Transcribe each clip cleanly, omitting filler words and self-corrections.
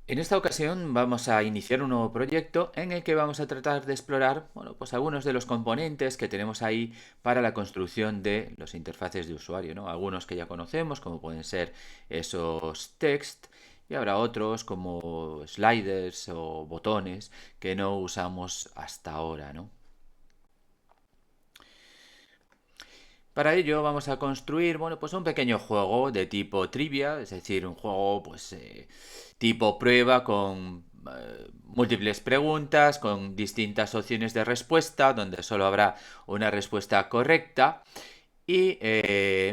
En esta ocasión vamos a iniciar un nuevo proyecto en el que vamos a tratar de explorar, bueno, pues algunos de los componentes que tenemos ahí para la construcción de los interfaces de usuario, ¿no? Algunos que ya conocemos, como pueden ser esos text, y habrá otros como sliders o botones que no usamos hasta ahora, ¿no? Para ello vamos a construir, bueno, pues un pequeño juego de tipo trivia, es decir, un juego pues tipo prueba con múltiples preguntas, con distintas opciones de respuesta, donde solo habrá una respuesta correcta. Y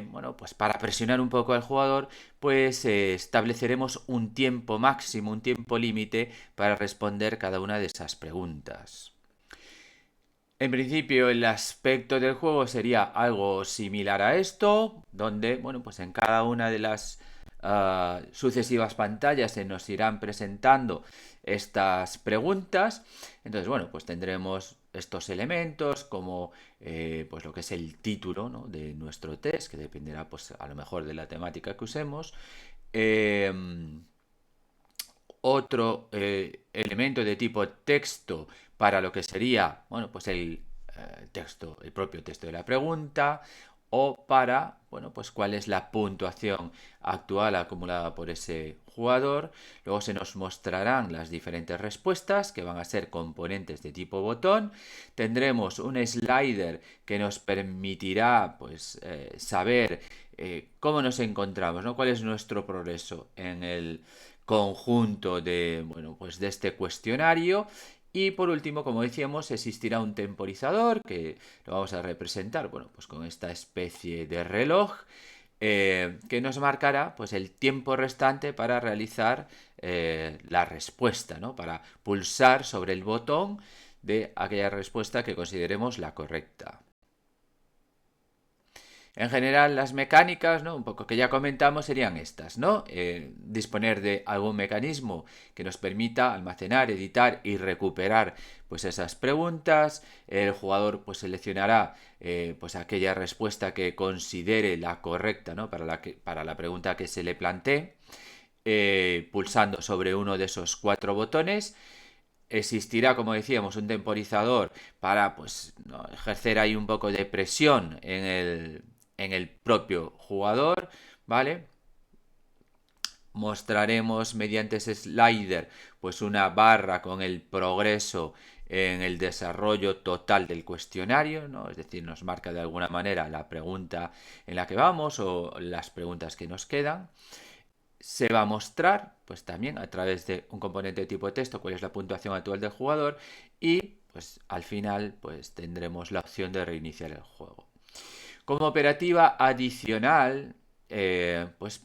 bueno, pues para presionar un poco al jugador, pues estableceremos un tiempo máximo, un tiempo límite para responder cada una de esas preguntas. En principio, el aspecto del juego sería algo similar a esto, donde, bueno, pues en cada una de las sucesivas pantallas se nos irán presentando estas preguntas. Entonces, bueno, pues tendremos estos elementos como pues lo que es el título, ¿no?, de nuestro test, que dependerá pues a lo mejor de la temática que usemos. Eh, Otro elemento de tipo texto para lo que sería, bueno, pues el texto, el propio texto de la pregunta, o para, bueno, pues cuál es la puntuación actual acumulada por ese jugador. Luego se nos mostrarán las diferentes respuestas que van a ser componentes de tipo botón. Tendremos un slider que nos permitirá, pues, saber cómo nos encontramos, ¿no? Cuál es nuestro progreso en el conjunto de, bueno, pues de este cuestionario. Y por último, como decíamos, existirá un temporizador que lo vamos a representar, bueno, pues con esta especie de reloj que nos marcará pues el tiempo restante para realizar la respuesta, ¿no? Para pulsar sobre el botón de aquella respuesta que consideremos la correcta. En general, las mecánicas, ¿no?, un poco que ya comentamos, serían estas, ¿no? Disponer de algún mecanismo que nos permita almacenar, editar y recuperar pues esas preguntas. El jugador pues seleccionará pues aquella respuesta que considere la correcta, ¿no?, para la pregunta que se le plantee, pulsando sobre uno de esos cuatro botones. Existirá, como decíamos, un temporizador para pues, ¿no?, ejercer ahí un poco de presión en el propio jugador, ¿vale? Mostraremos mediante ese slider pues una barra con el progreso en el desarrollo total del cuestionario, ¿no? Es decir, nos marca de alguna manera la pregunta en la que vamos o las preguntas que nos quedan. Se va a mostrar, pues también a través de un componente de tipo de texto, cuál es la puntuación actual del jugador, y pues al final pues tendremos la opción de reiniciar el juego. Como operativa adicional, pues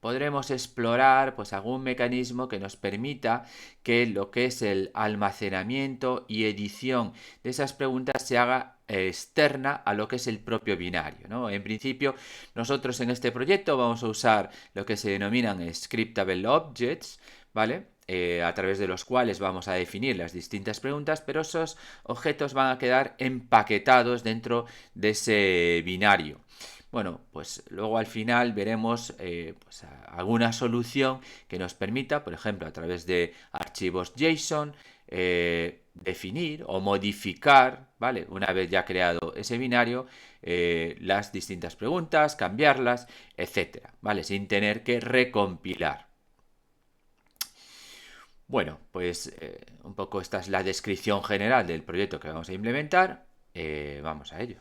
podremos explorar pues algún mecanismo que nos permita que lo que es el almacenamiento y edición de esas preguntas se haga externa a lo que es el propio binario, ¿no? En principio, nosotros en este proyecto vamos a usar lo que se denominan scriptable objects, ¿vale? A través de los cuales vamos a definir las distintas preguntas, pero esos objetos van a quedar empaquetados dentro de ese binario. Bueno, pues luego al final veremos pues alguna solución que nos permita, por ejemplo, a través de archivos JSON, definir o modificar, ¿vale?, una vez ya creado ese binario, las distintas preguntas, cambiarlas, etcétera, ¿vale?, sin tener que recompilar. Bueno, pues un poco esta es la descripción general del proyecto que vamos a implementar. Vamos a ello.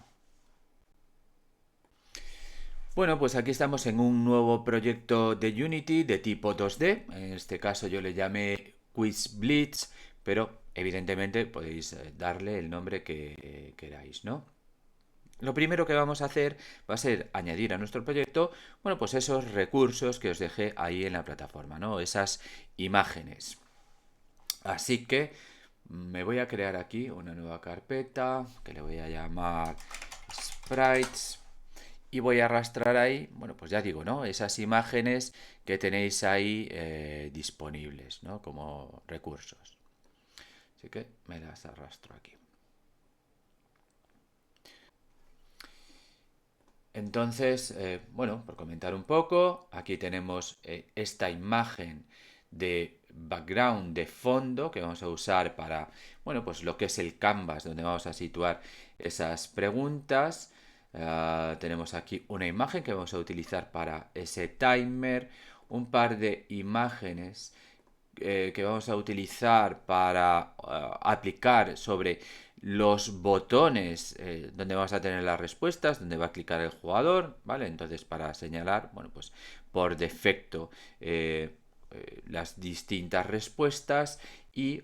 Bueno, pues aquí estamos en un nuevo proyecto de Unity de tipo 2D. En este caso yo le llamé Quiz Blitz, pero evidentemente podéis darle el nombre que queráis, ¿no? Lo primero que vamos a hacer va a ser añadir a nuestro proyecto, bueno, pues esos recursos que os dejé ahí en la plataforma, ¿no? Esas imágenes. Así que me voy a crear aquí una nueva carpeta que le voy a llamar Sprites. Y voy a arrastrar ahí, bueno, pues ya digo, ¿no?, esas imágenes que tenéis ahí disponibles, ¿no?, como recursos. Así que me las arrastro aquí. Entonces, bueno, por comentar un poco, aquí tenemos esta imagen de background de fondo que vamos a usar para, bueno, pues lo que es el canvas donde vamos a situar esas preguntas. Tenemos aquí una imagen que vamos a utilizar para ese timer, un par de imágenes que vamos a utilizar para aplicar sobre los botones donde vamos a tener las respuestas, donde va a clicar el jugador, ¿vale? Entonces para señalar, bueno, pues por defecto las distintas respuestas y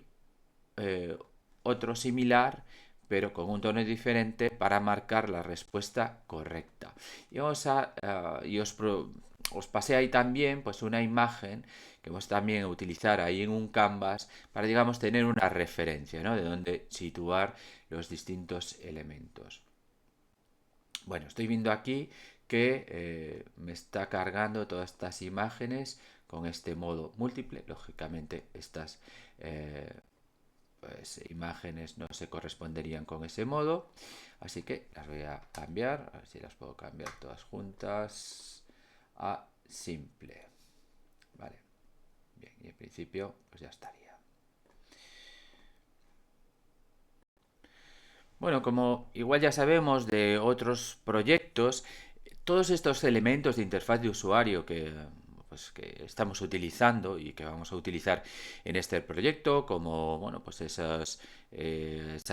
otro similar pero con un tono diferente para marcar la respuesta correcta. Y vamos a, os pasé ahí también pues una imagen que vamos también a utilizar ahí en un canvas para, digamos, tener una referencia, ¿no? De dónde situar los distintos elementos. Bueno, estoy viendo aquí que me está cargando todas estas imágenes con este modo múltiple. Lógicamente estas pues, imágenes no se corresponderían con ese modo, así que las voy a cambiar, a ver si las puedo cambiar todas juntas a simple. Vale, bien, y en principio pues ya estaría. Bueno, como igual ya sabemos de otros proyectos, todos estos elementos de interfaz de usuario que, pues, que estamos utilizando y que vamos a utilizar en este proyecto, como bueno, pues esas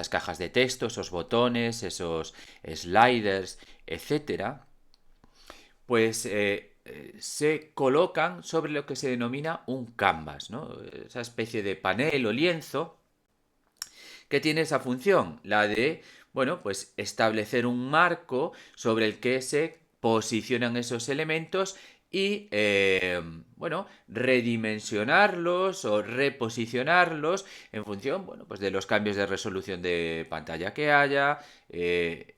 cajas de texto, esos botones, esos sliders, etcétera, pues se colocan sobre lo que se denomina un canvas, ¿no? Esa especie de panel o lienzo que tiene esa función, la de, bueno, pues establecer un marco sobre el que se posicionan esos elementos y, bueno, redimensionarlos o reposicionarlos en función, bueno, pues de los cambios de resolución de pantalla que haya,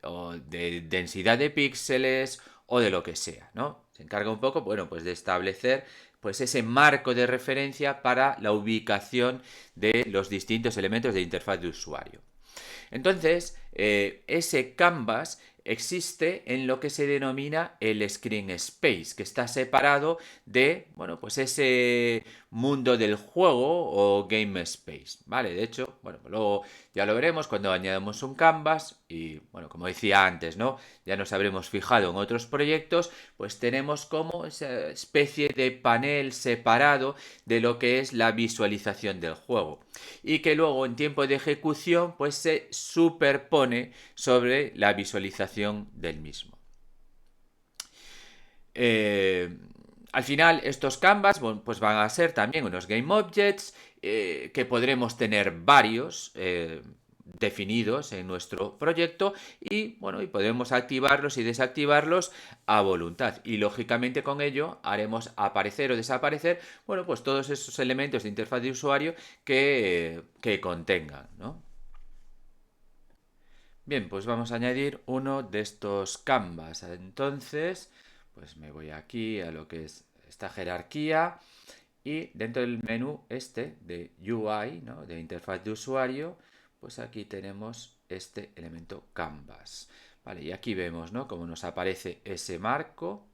o de densidad de píxeles, o de lo que sea, ¿no? Se encarga un poco, bueno, pues de establecer pues ese marco de referencia para la ubicación de los distintos elementos de interfaz de usuario. Entonces, ese canvas existe en lo que se denomina el screen space, que está separado de, bueno, pues ese mundo del juego o game space, ¿vale? De hecho, bueno, pues luego ya lo veremos cuando añadamos un canvas y, bueno, como decía antes, ¿no? Ya nos habremos fijado en otros proyectos, pues tenemos como esa especie de panel separado de lo que es la visualización del juego y que luego en tiempo de ejecución pues se superpone sobre la visualización del mismo. Al final estos canvas bueno, pues van a ser también unos game objects que podremos tener varios definidos en nuestro proyecto y bueno y podemos activarlos y desactivarlos a voluntad y lógicamente con ello haremos aparecer o desaparecer bueno pues todos esos elementos de interfaz de usuario que contengan, ¿no? Bien, pues vamos a añadir uno de estos canvas. Entonces, pues me voy aquí a lo que es esta jerarquía y dentro del menú este de UI, ¿no? De interfaz de usuario, pues aquí tenemos este elemento canvas. Vale, y aquí vemos, ¿no? Cómo nos aparece ese marco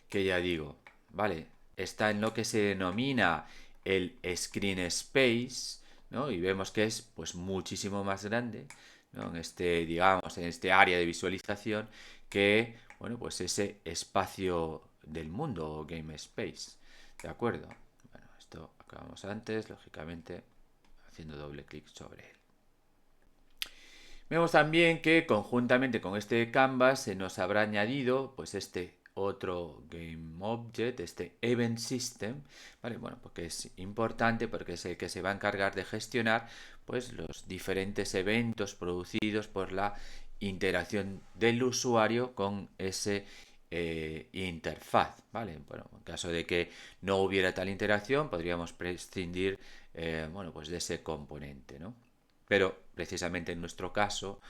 que ya digo, vale, está en lo que se denomina el screen space, ¿no? Y vemos que es pues muchísimo más grande, ¿no? En este, digamos, en este área de visualización que, bueno, pues ese espacio del mundo o game space, ¿de acuerdo? Bueno, esto acabamos antes, lógicamente, haciendo doble clic sobre él. Vemos también que conjuntamente con este canvas se nos habrá añadido pues este otro game object, este event system, ¿vale? Bueno, porque es importante porque es el que se va a encargar de gestionar pues los diferentes eventos producidos por la interacción del usuario con ese interfaz, ¿vale? Bueno, en caso de que no hubiera tal interacción podríamos prescindir bueno, pues de ese componente, ¿no? Pero precisamente en nuestro caso,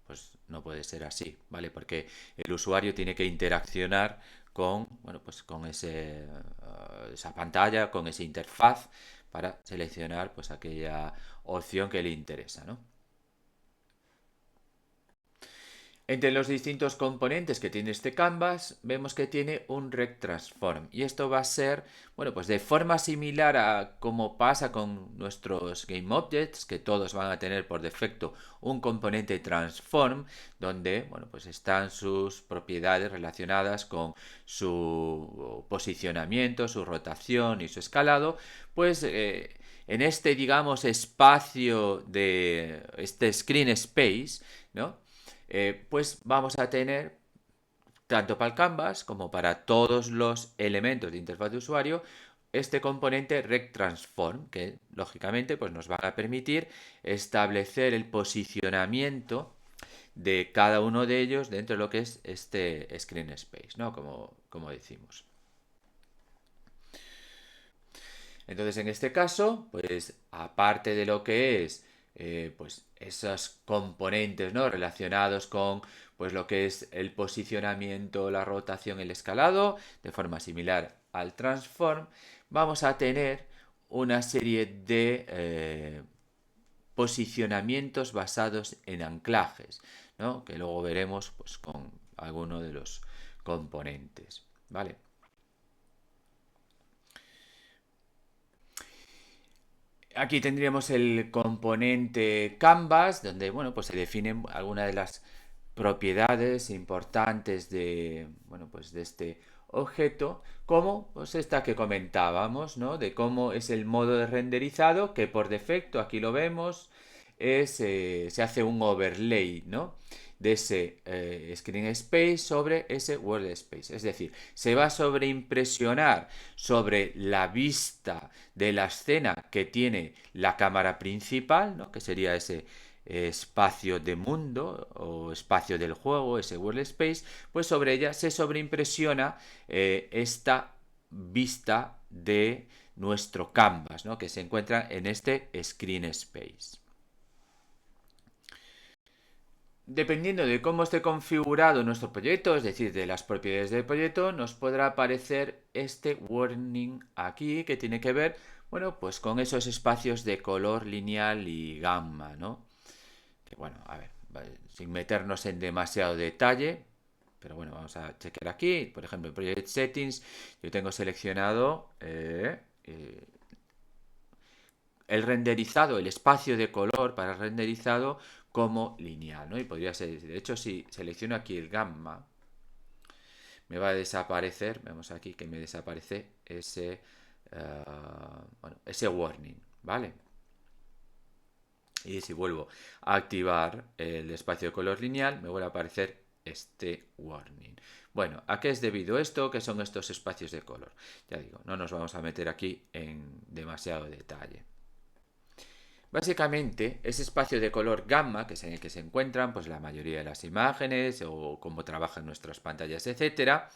pues no puede ser así, ¿vale? Porque el usuario tiene que interaccionar con, bueno, pues con esa pantalla, con esa interfaz para seleccionar pues aquella opción que le interesa, ¿no? Entre los distintos componentes que tiene este canvas, vemos que tiene un rect transform. Y esto va a ser, bueno, pues de forma similar a como pasa con nuestros GameObjects, que todos van a tener por defecto un componente transform, donde, bueno, pues están sus propiedades relacionadas con su posicionamiento, su rotación y su escalado, pues en este, digamos, espacio de este screen space, ¿no? Pues vamos a tener, tanto para el canvas como para todos los elementos de interfaz de usuario, este componente rect transform, que lógicamente pues nos va a permitir establecer el posicionamiento de cada uno de ellos dentro de lo que es este screen space, ¿no? Como decimos. Entonces, en este caso, pues aparte de lo que es pues esos componentes, ¿no? Relacionados con pues lo que es el posicionamiento, la rotación, el escalado, de forma similar al transform, vamos a tener una serie de posicionamientos basados en anclajes, ¿no? Que luego veremos pues con alguno de los componentes, ¿vale? Aquí tendríamos el componente Canvas, donde bueno, pues se definen algunas de las propiedades importantes de, bueno, pues de este objeto, como pues esta que comentábamos, ¿no? De cómo es el modo de renderizado, que por defecto, aquí lo vemos, se hace un overlay, ¿no? De ese screen space sobre ese world space. Es decir, se va a sobreimpresionar sobre la vista de la escena que tiene la cámara principal, ¿no? Que sería ese espacio de mundo o espacio del juego, ese world space, pues sobre ella se sobreimpresiona esta vista de nuestro canvas, ¿no? Que se encuentra en este screen space. Dependiendo de cómo esté configurado nuestro proyecto, es decir, de las propiedades del proyecto, nos podrá aparecer este warning aquí que tiene que ver, bueno, pues con esos espacios de color lineal y gamma, ¿no? Que bueno, a ver, sin meternos en demasiado detalle, pero bueno, vamos a chequear aquí, por ejemplo, en Project Settings, yo tengo seleccionado el renderizado, el espacio de color para el renderizado como lineal, ¿no? Y podría ser, de hecho, si selecciono aquí el gamma, me va a desaparecer, vemos aquí que me desaparece ese, bueno, ese warning, ¿vale? Y si vuelvo a activar el espacio de color lineal, me vuelve a aparecer este warning. Bueno, ¿a qué es debido esto? ¿Qué son estos espacios de color? Ya digo, no nos vamos a meter aquí en demasiado detalle. Básicamente, ese espacio de color gamma, que es en el que se encuentran pues, la mayoría de las imágenes o cómo trabajan nuestras pantallas, etcétera,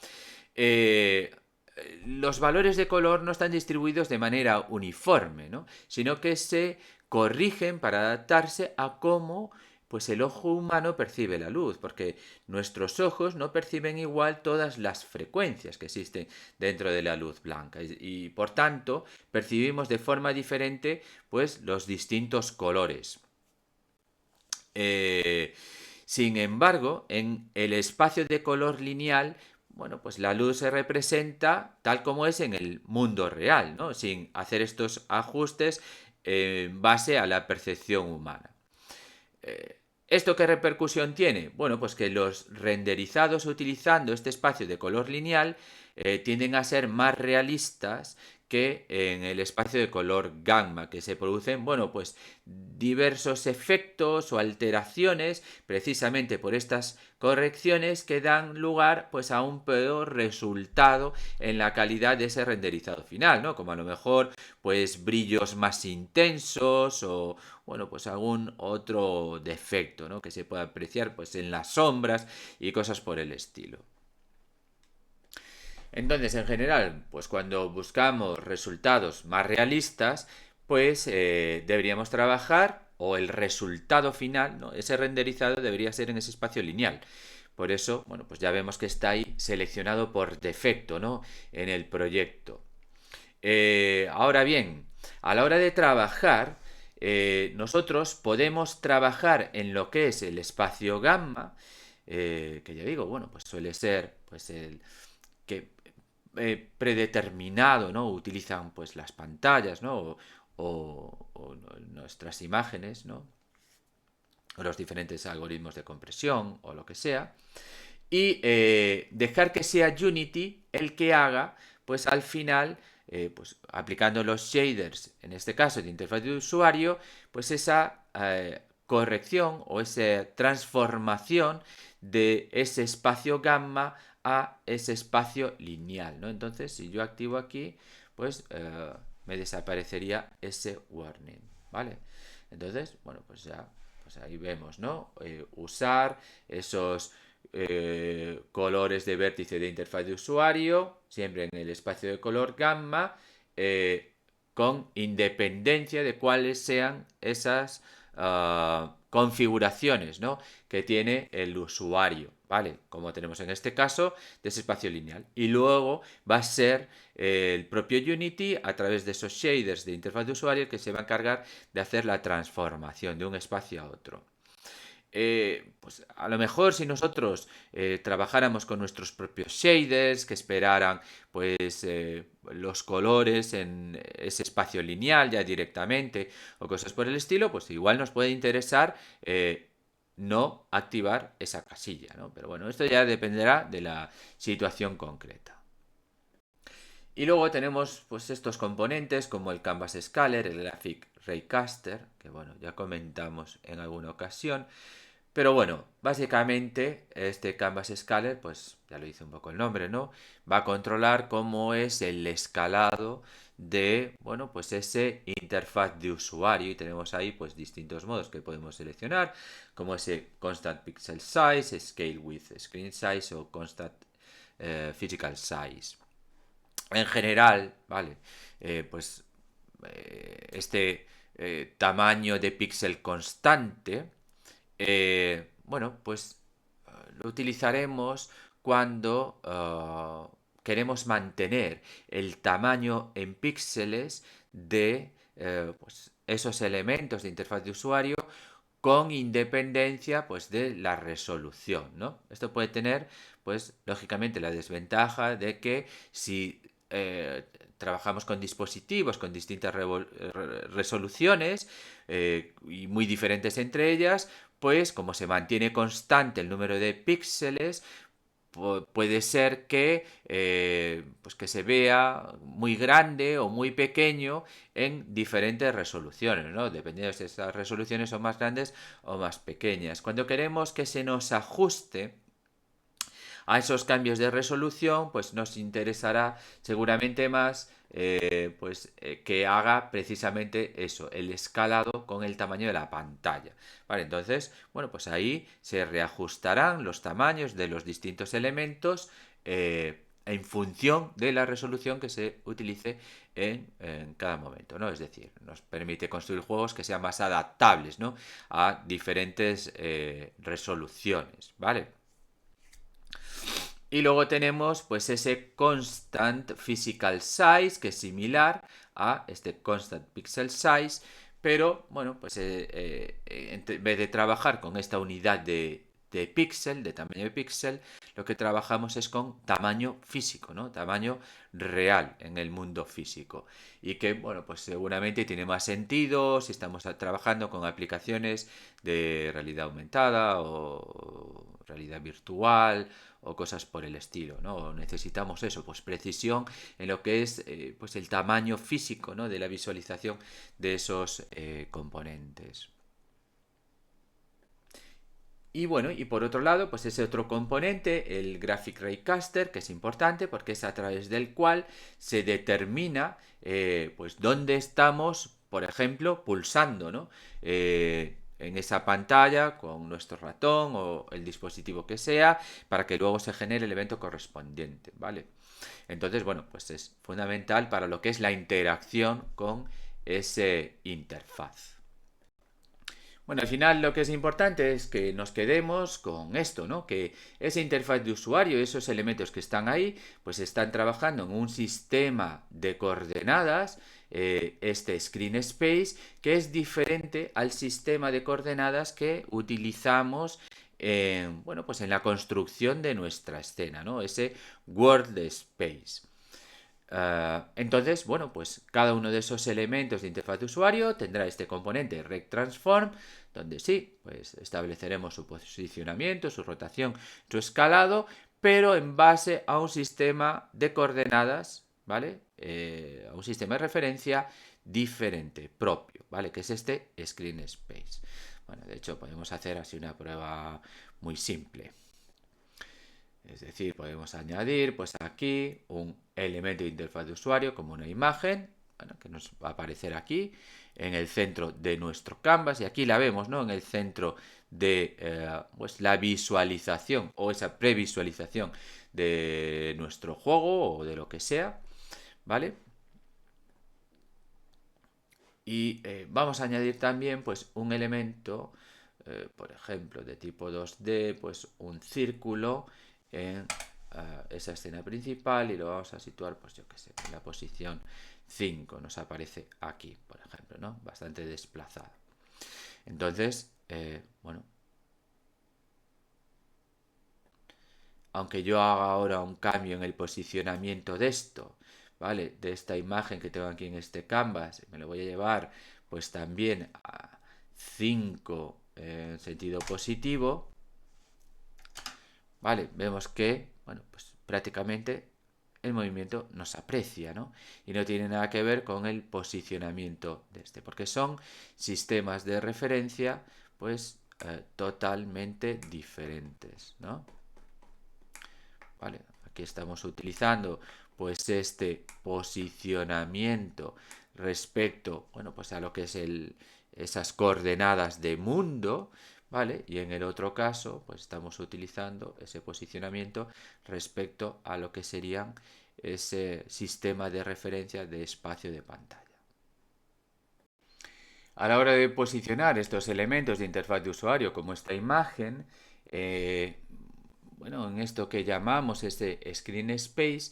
los valores de color no están distribuidos de manera uniforme, ¿no? Sino que se corrigen para adaptarse a cómo pues el ojo humano percibe la luz, porque nuestros ojos no perciben igual todas las frecuencias que existen dentro de la luz blanca y por tanto percibimos de forma diferente pues los distintos colores. Eh, Sin embargo, en el espacio de color lineal, bueno, pues la luz se representa tal como es en el mundo real, ¿no? Sin hacer estos ajustes en base a la percepción humana. ¿Esto qué repercusión tiene? Bueno, pues que los renderizados utilizando este espacio de color lineal tienden a ser más realistas que en el espacio de color gamma, que se producen, bueno, pues diversos efectos o alteraciones precisamente por estas correcciones que dan lugar pues a un peor resultado en la calidad de ese renderizado final, ¿no? Como a lo mejor pues brillos más intensos o bueno, pues algún otro defecto, ¿no? Que se pueda apreciar pues en las sombras y cosas por el estilo. Entonces, en general, pues cuando buscamos resultados más realistas, pues deberíamos trabajar o el resultado final, ¿no? Ese renderizado debería ser en ese espacio lineal. Por eso, bueno, pues ya vemos que está ahí seleccionado por defecto, ¿no? En el proyecto. Ahora bien, a la hora de trabajar, nosotros podemos trabajar en lo que es el espacio gamma, que ya digo, bueno, pues suele ser pues el que predeterminado, ¿no? Utilizan pues las pantallas, ¿no? O nuestras imágenes, ¿no? O los diferentes algoritmos de compresión o lo que sea. Y dejar que sea Unity el que haga, pues al final, pues aplicando los shaders, en este caso de interfaz de usuario, pues esa corrección o esa transformación de ese espacio gamma a ese espacio lineal, ¿no? Entonces, si yo activo aquí, pues me desaparecería ese warning, ¿vale? Entonces, bueno, pues ya, pues ahí vemos, ¿no? Usar esos colores de vértice de interfaz de usuario, siempre en el espacio de color gamma, con independencia de cuáles sean esas configuraciones, ¿no? Que tiene el usuario, ¿vale? Como tenemos en este caso de ese espacio lineal. Y luego va a ser el propio Unity a través de esos shaders de interfaz de usuario que se va a encargar de hacer la transformación de un espacio a otro. Pues a lo mejor si nosotros trabajáramos con nuestros propios shaders que esperaran pues los colores en ese espacio lineal ya directamente o cosas por el estilo, pues igual nos puede interesar no activar esa casilla, ¿no? Pero bueno, esto ya dependerá de la situación concreta. Y luego tenemos pues estos componentes como el Canvas Scaler, el Graphic Raycaster, que bueno, ya comentamos en alguna ocasión. Pero bueno, básicamente este Canvas Scaler, pues ya lo dice un poco el nombre, ¿no? Va a controlar cómo es el escalado de, bueno, pues ese interfaz de usuario y tenemos ahí pues distintos modos que podemos seleccionar, como ese Constant Pixel Size, Scale with Screen Size o Constant Physical Size. En general, ¿vale? Pues este tamaño de píxel constante bueno, pues lo utilizaremos cuando queremos mantener el tamaño en píxeles de pues, esos elementos de interfaz de usuario con independencia pues de la resolución, ¿no? Esto puede tener pues lógicamente la desventaja de que si trabajamos con dispositivos con distintas resoluciones y muy diferentes entre ellas, pues como se mantiene constante el número de píxeles, puede ser pues que se vea muy grande o muy pequeño en diferentes resoluciones, ¿no? Dependiendo si esas resoluciones son más grandes o más pequeñas. Cuando queremos que se nos ajuste a esos cambios de resolución, pues nos interesará seguramente más que haga precisamente eso, el escalado con el tamaño de la pantalla. Vale, entonces, bueno, pues ahí se reajustarán los tamaños de los distintos elementos en función de la resolución que se utilice en cada momento, ¿no? Es decir, nos permite construir juegos que sean más adaptables, ¿no? A diferentes resoluciones, ¿vale? Y luego tenemos pues ese constant physical size, que es similar a este constant pixel size, pero bueno, pues en vez de trabajar con esta unidad de píxel, de tamaño de píxel, lo que trabajamos es con tamaño físico, ¿no? Tamaño real en el mundo físico. Y que, bueno, pues seguramente tiene más sentido si estamos trabajando con aplicaciones de realidad aumentada o realidad virtual o cosas por el estilo, ¿no? Necesitamos eso, pues precisión en lo que es pues el tamaño físico, ¿no? De la visualización de esos componentes. Y bueno, y por otro lado, pues ese otro componente, el Graphic Raycaster, que es importante porque es a través del cual se determina pues dónde estamos, por ejemplo, pulsando, ¿no? En esa pantalla con nuestro ratón o el dispositivo que sea, para que luego se genere el evento correspondiente, ¿vale? Entonces, bueno, pues es fundamental para lo que es la interacción con ese interfaz. Bueno, al final lo que es importante es que nos quedemos con esto, ¿no? Que esa interfaz de usuario, esos elementos que están ahí, pues están trabajando en un sistema de coordenadas, este Screen Space, que es diferente al sistema de coordenadas que utilizamos bueno, pues en la construcción de nuestra escena, ¿no? Ese world space. Entonces, bueno, pues cada uno de esos elementos de interfaz de usuario tendrá este componente rectransform, donde sí, pues estableceremos su posicionamiento, su rotación, su escalado, pero en base a un sistema de coordenadas, ¿vale? A un sistema de referencia diferente, propio, ¿vale? Que es este screen space. Bueno, de hecho podemos hacer así una prueba muy simple. Es decir, podemos añadir pues aquí un elemento de interfaz de usuario como una imagen, bueno, que nos va a aparecer aquí en el centro de nuestro canvas, y aquí la vemos, ¿no? En el centro de pues la visualización o esa previsualización de nuestro juego o de lo que sea, ¿vale? Y vamos a añadir también pues un elemento, por ejemplo, de tipo 2D, pues un círculo en esa escena principal, y lo vamos a situar, pues yo que sé, en la posición 5, nos aparece aquí, por ejemplo, ¿no? Bastante desplazado. Entonces, bueno, aunque yo haga ahora un cambio en el posicionamiento de esto, ¿vale? De esta imagen que tengo aquí en este canvas, me lo voy a llevar pues también a 5 en sentido positivo, ¿vale? Vemos que, bueno, pues prácticamente el movimiento nos aprecia, ¿no? Y no tiene nada que ver con el posicionamiento de este, porque son sistemas de referencia pues totalmente diferentes, ¿no? ¿Vale? Aquí estamos utilizando pues este posicionamiento respecto, bueno, pues a lo que es esas coordenadas de mundo, ¿vale? Y en el otro caso, pues estamos utilizando ese posicionamiento respecto a lo que serían ese sistema de referencia de espacio de pantalla. A la hora de posicionar estos elementos de interfaz de usuario como esta imagen, bueno, en esto que llamamos este screen space,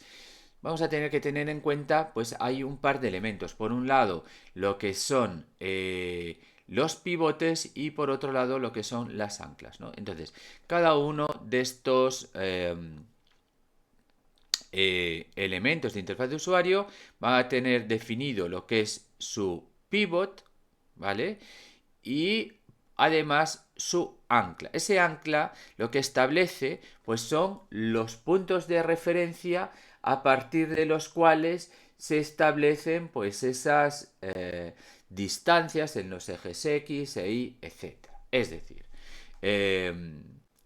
vamos a tener que tener en cuenta, pues hay un par de elementos. Por un lado, lo que son los pivotes, y por otro lado, lo que son las anclas, ¿no? Entonces, cada uno de estos elementos de interfaz de usuario va a tener definido lo que es su pivot, ¿vale? Y además su ancla. Ese ancla lo que establece pues son los puntos de referencia a partir de los cuales se establecen pues esas distancias en los ejes X e Y, etc. Es decir, eh,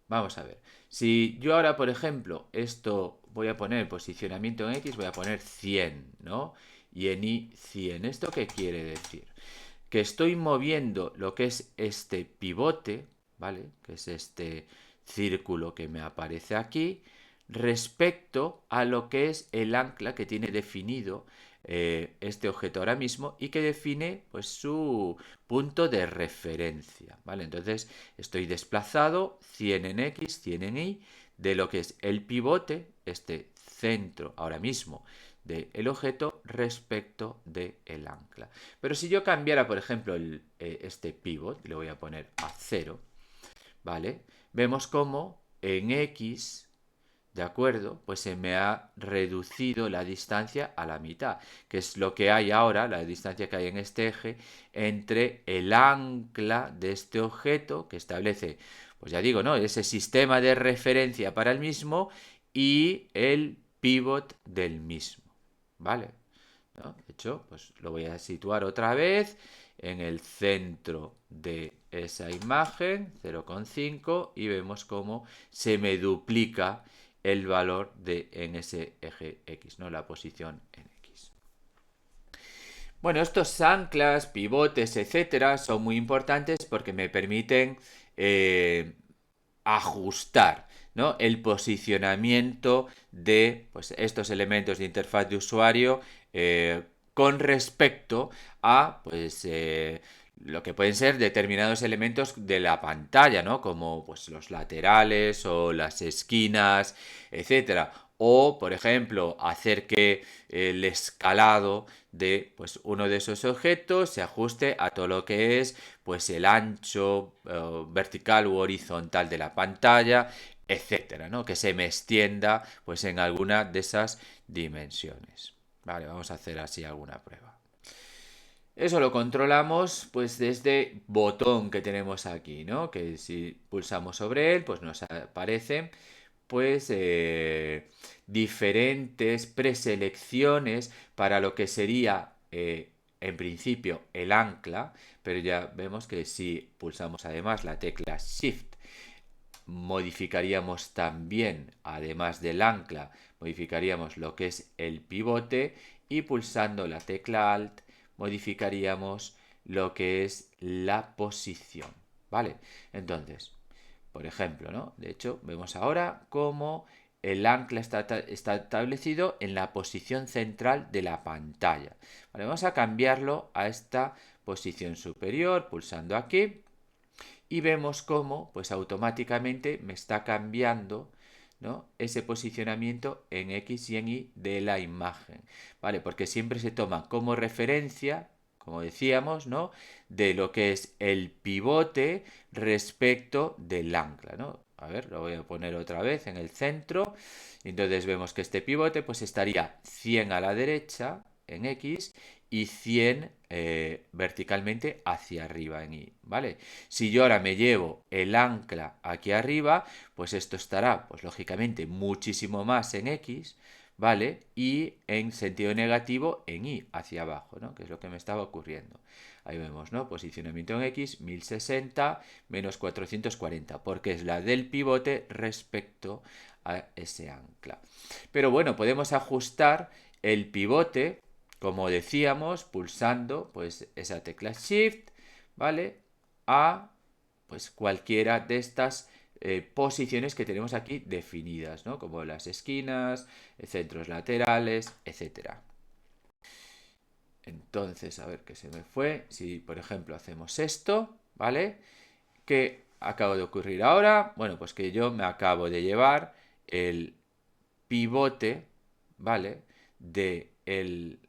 vamos a ver, si yo ahora, por ejemplo, esto voy a poner posicionamiento en X, voy a poner 100, ¿no? Y en Y 100. ¿Esto qué quiere decir? Que estoy moviendo lo que es este pivote, ¿vale? Que es este círculo que me aparece aquí, respecto a lo que es el ancla que tiene definido este objeto ahora mismo, y que define pues su punto de referencia, ¿vale? Entonces estoy desplazado 100 en X, 100 en Y, de lo que es el pivote, este centro ahora mismo del objeto, respecto del ancla. Pero si yo cambiara, por ejemplo, este pivot, le voy a poner a 0, ¿vale? Vemos cómo en X, ¿de acuerdo? Pues se me ha reducido la distancia a la mitad, que es lo que hay ahora, la distancia que hay en este eje, entre el ancla de este objeto, que establece, pues ya digo, ¿no? Ese sistema de referencia para el mismo, y el pivot del mismo, ¿vale? ¿No? De hecho, pues lo voy a situar otra vez en el centro de esa imagen, 0,5, y vemos cómo se me duplica el valor en ese eje X, ¿no? La posición en X. Bueno, estos anclas, pivotes, etcétera, son muy importantes porque me permiten ajustar, ¿no? El posicionamiento de pues, estos elementos de interfaz de usuario con respecto a pues, lo que pueden ser determinados elementos de la pantalla, ¿no? Como pues, los laterales o las esquinas, etcétera. O, por ejemplo, hacer que el escalado de pues, uno de esos objetos se ajuste a todo lo que es pues, el ancho vertical u horizontal de la pantalla, etcétera, ¿no? Que se me extienda pues, en alguna de esas dimensiones. Vale, vamos a hacer así alguna prueba. Eso lo controlamos pues desde botón que tenemos aquí, ¿no? Que si pulsamos sobre él, pues nos aparecen pues diferentes preselecciones para lo que sería en principio el ancla, pero ya vemos que si pulsamos además la tecla Shift, modificaríamos también, además del ancla, modificaríamos lo que es el pivote y pulsando la tecla Alt modificaríamos lo que es la posición, ¿vale? Entonces, por ejemplo, ¿no? De hecho, vemos ahora cómo el ancla está establecido en la posición central de la pantalla. Vale, vamos a cambiarlo a esta posición superior, pulsando aquí, y vemos cómo, pues automáticamente me está cambiando, ¿no? Ese posicionamiento en X y en Y de la imagen, ¿vale? Porque siempre se toma como referencia, como decíamos, ¿no? De lo que es el pivote respecto del ancla, ¿no? A ver, lo voy a poner otra vez en el centro. Entonces vemos que este pivote pues estaría 100 a la derecha en X y 100 verticalmente hacia arriba en Y, ¿vale? Si yo ahora me llevo el ancla aquí arriba, pues esto estará, pues lógicamente, muchísimo más en X, ¿vale? Y en sentido negativo en Y, hacia abajo, ¿no? Que es lo que me estaba ocurriendo. Ahí vemos, ¿no? Posicionamiento en X, 1060 menos 440, porque es la del pivote respecto a ese ancla. Pero bueno, podemos ajustar el pivote, como decíamos, pulsando pues esa tecla Shift, ¿vale? A pues cualquiera de estas posiciones que tenemos aquí definidas, ¿no? Como las esquinas, centros laterales, etcétera. Entonces, a ver qué se me fue. Si, por ejemplo, hacemos esto, ¿vale? ¿Qué acaba de ocurrir ahora? Bueno, pues que yo me acabo de llevar el pivote, ¿vale? De el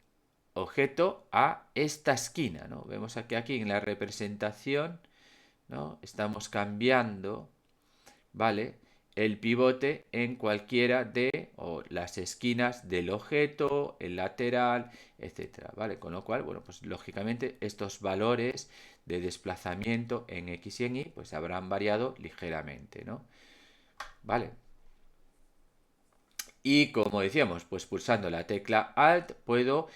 objeto a esta esquina, ¿no? Vemos aquí en la representación, ¿no? Estamos cambiando, ¿vale? El pivote en cualquiera de las esquinas del objeto, el lateral, etcétera, ¿vale? Con lo cual, bueno, pues lógicamente estos valores de desplazamiento en X y en Y pues habrán variado ligeramente, ¿no? ¿Vale? Y como decíamos, pues pulsando la tecla Alt puedo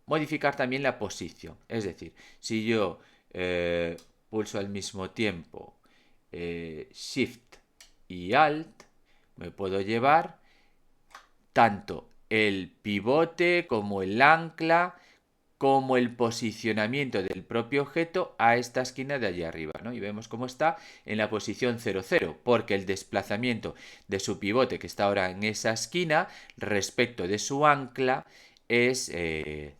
modificar también la posición. Es decir, si yo pulso al mismo tiempo Shift y Alt, me puedo llevar tanto el pivote como el ancla como el posicionamiento del propio objeto a esta esquina de allí arriba, ¿no? Y vemos cómo está en la posición 00, porque el desplazamiento de su pivote, que está ahora en esa esquina, respecto de su ancla, es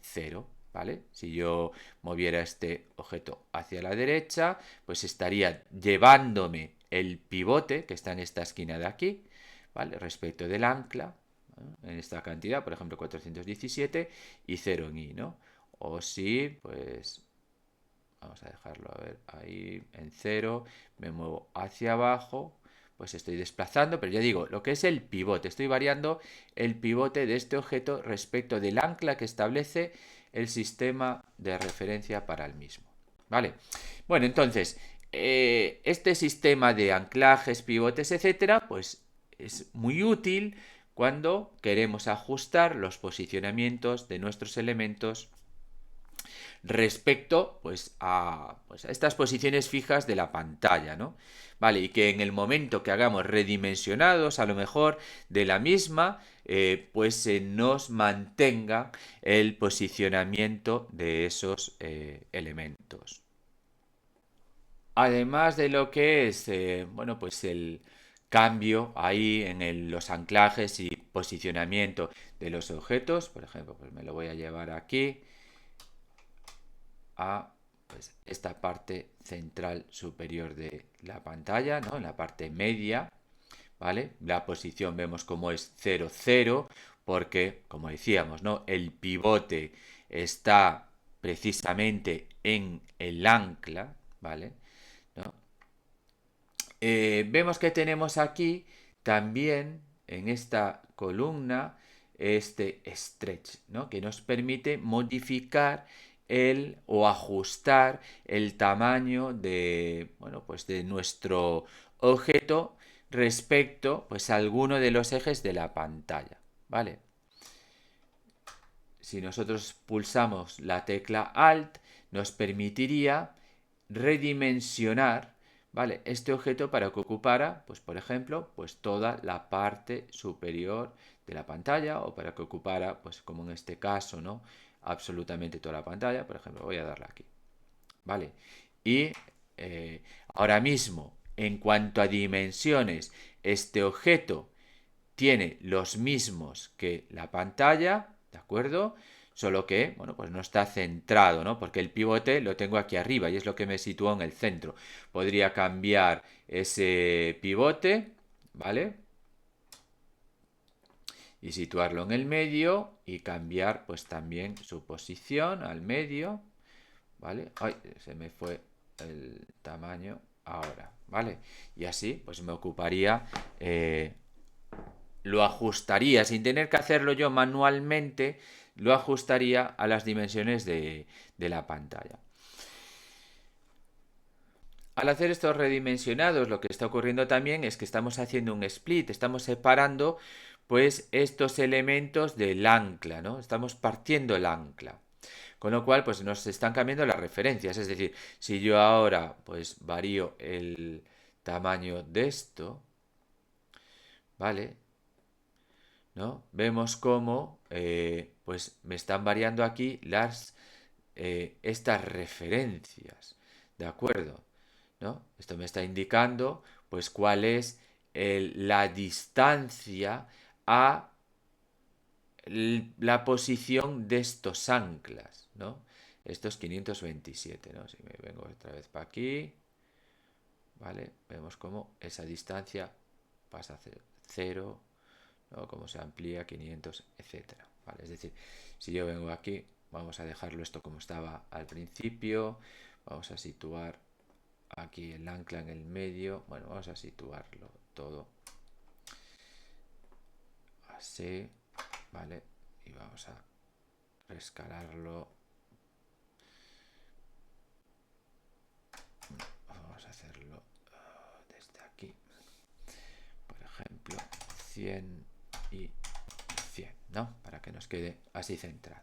0, ¿vale? Si yo moviera este objeto hacia la derecha, pues estaría llevándome el pivote, que está en esta esquina de aquí, ¿vale? Respecto del ancla, ¿no? En esta cantidad, por ejemplo, 417 y 0 en Y, ¿no? O si, pues, vamos a dejarlo a ver ahí en 0, me muevo hacia abajo, pues estoy desplazando, pero ya digo, lo que es el pivote, estoy variando el pivote de este objeto respecto del ancla que establece el sistema de referencia para el mismo. ¿Vale? Bueno, entonces, este sistema de anclajes, pivotes, etcétera, pues es muy útil cuando queremos ajustar los posicionamientos de nuestros elementos respecto pues a estas posiciones fijas de la pantalla, ¿no? Vale, y que en el momento que hagamos redimensionados, a lo mejor de la misma, pues se nos mantenga el posicionamiento de esos elementos. Además de lo que es, bueno, pues el cambio ahí en los anclajes y posicionamiento de los objetos, por ejemplo, pues me lo voy a llevar aquí a pues, esta parte central superior de la pantalla, ¿no? En la parte media, ¿vale? La posición vemos como es 0, 0, porque, como decíamos, ¿no? El pivote está precisamente en el ancla, ¿vale? ¿No? Vemos que tenemos aquí también en esta columna este stretch, ¿no? Que nos permite modificar el o ajustar el tamaño de, bueno, pues de nuestro objeto respecto pues a alguno de los ejes de la pantalla, ¿vale? Si nosotros pulsamos la tecla Alt, nos permitiría redimensionar, ¿vale? Este objeto para que ocupara, pues por ejemplo, pues toda la parte superior de la pantalla o para que ocupara, pues como en este caso, ¿no? Absolutamente toda la pantalla. Por ejemplo, voy a darle aquí, ¿vale? Y ahora mismo, en cuanto a dimensiones, este objeto tiene los mismos que la pantalla, ¿de acuerdo? Solo que, bueno, pues no está centrado, ¿no? Porque el pivote lo tengo aquí arriba y es lo que me sitúa en el centro. Podría cambiar ese pivote, ¿vale? Y situarlo en el medio y cambiar pues también su posición al medio, ¿vale? Ay, se me fue el tamaño ahora, ¿vale? Y así pues me ocuparía lo ajustaría sin tener que hacerlo yo manualmente, lo ajustaría a las dimensiones de la pantalla. Al hacer estos redimensionados, lo que está ocurriendo también es que estamos haciendo un split, estamos separando pues estos elementos del ancla, ¿no? Estamos partiendo el ancla. Con lo cual, pues nos están cambiando las referencias. Es decir, si yo ahora pues varío el tamaño de esto, ¿vale? ¿No? Vemos cómo pues me están variando aquí estas referencias, ¿de acuerdo? ¿No? Esto me está indicando pues cuál es la distancia a la posición de estos anclas, ¿no? Estos 527, ¿no? Si me vengo otra vez para aquí, ¿vale? Vemos cómo esa distancia pasa a ser 0, ¿no? Cómo se amplía 500, etcétera, ¿vale? Es decir, si yo vengo aquí, vamos a dejarlo esto como estaba al principio, vamos a situar aquí el ancla en el medio, bueno, vamos a situarlo todo así, ¿vale? Y vamos a rescalarlo, vamos a hacerlo desde aquí, por ejemplo, 100 y 100, ¿no? Para que nos quede así centrado.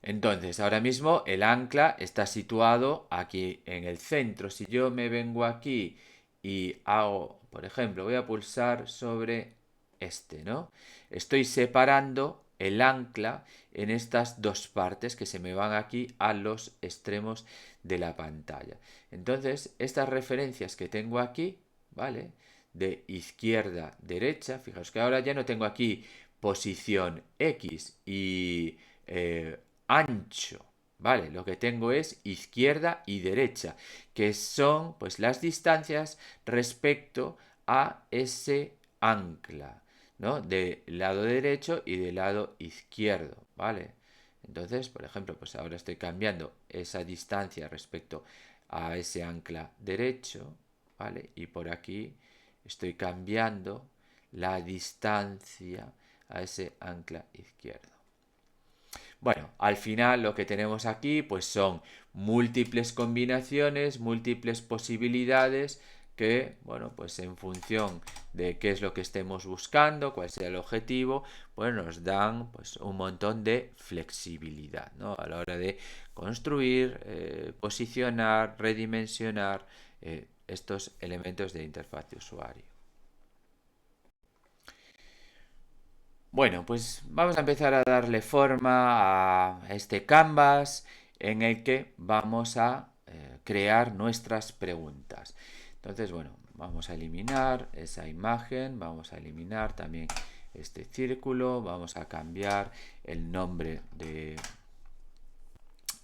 Entonces, ahora mismo el ancla está situado aquí en el centro. Si yo me vengo aquí y hago, por ejemplo, voy a pulsar sobre este, ¿no? Estoy separando el ancla en estas dos partes que se me van aquí a los extremos de la pantalla. Entonces, estas referencias que tengo aquí, ¿vale? De izquierda a derecha, fijaos que ahora ya no tengo aquí posición X y ancho, ¿vale? Lo que tengo es izquierda y derecha, que son pues las distancias respecto a ese ancla, ¿no? Del lado derecho y del lado izquierdo, ¿vale? Entonces, por ejemplo, pues ahora estoy cambiando esa distancia respecto a ese ancla derecho, ¿vale? Y por aquí estoy cambiando la distancia a ese ancla izquierdo. Bueno, al final lo que tenemos aquí pues son múltiples combinaciones, múltiples posibilidades que, bueno, pues en función de qué es lo que estemos buscando, cuál sea el objetivo, pues nos dan pues un montón de flexibilidad, ¿no? A la hora de construir, posicionar, redimensionar estos elementos de interfaz de usuario. Bueno, pues vamos a empezar a darle forma a este canvas en el que vamos a crear nuestras preguntas. Entonces, bueno, vamos a eliminar esa imagen, vamos a eliminar también este círculo, vamos a cambiar el nombre de,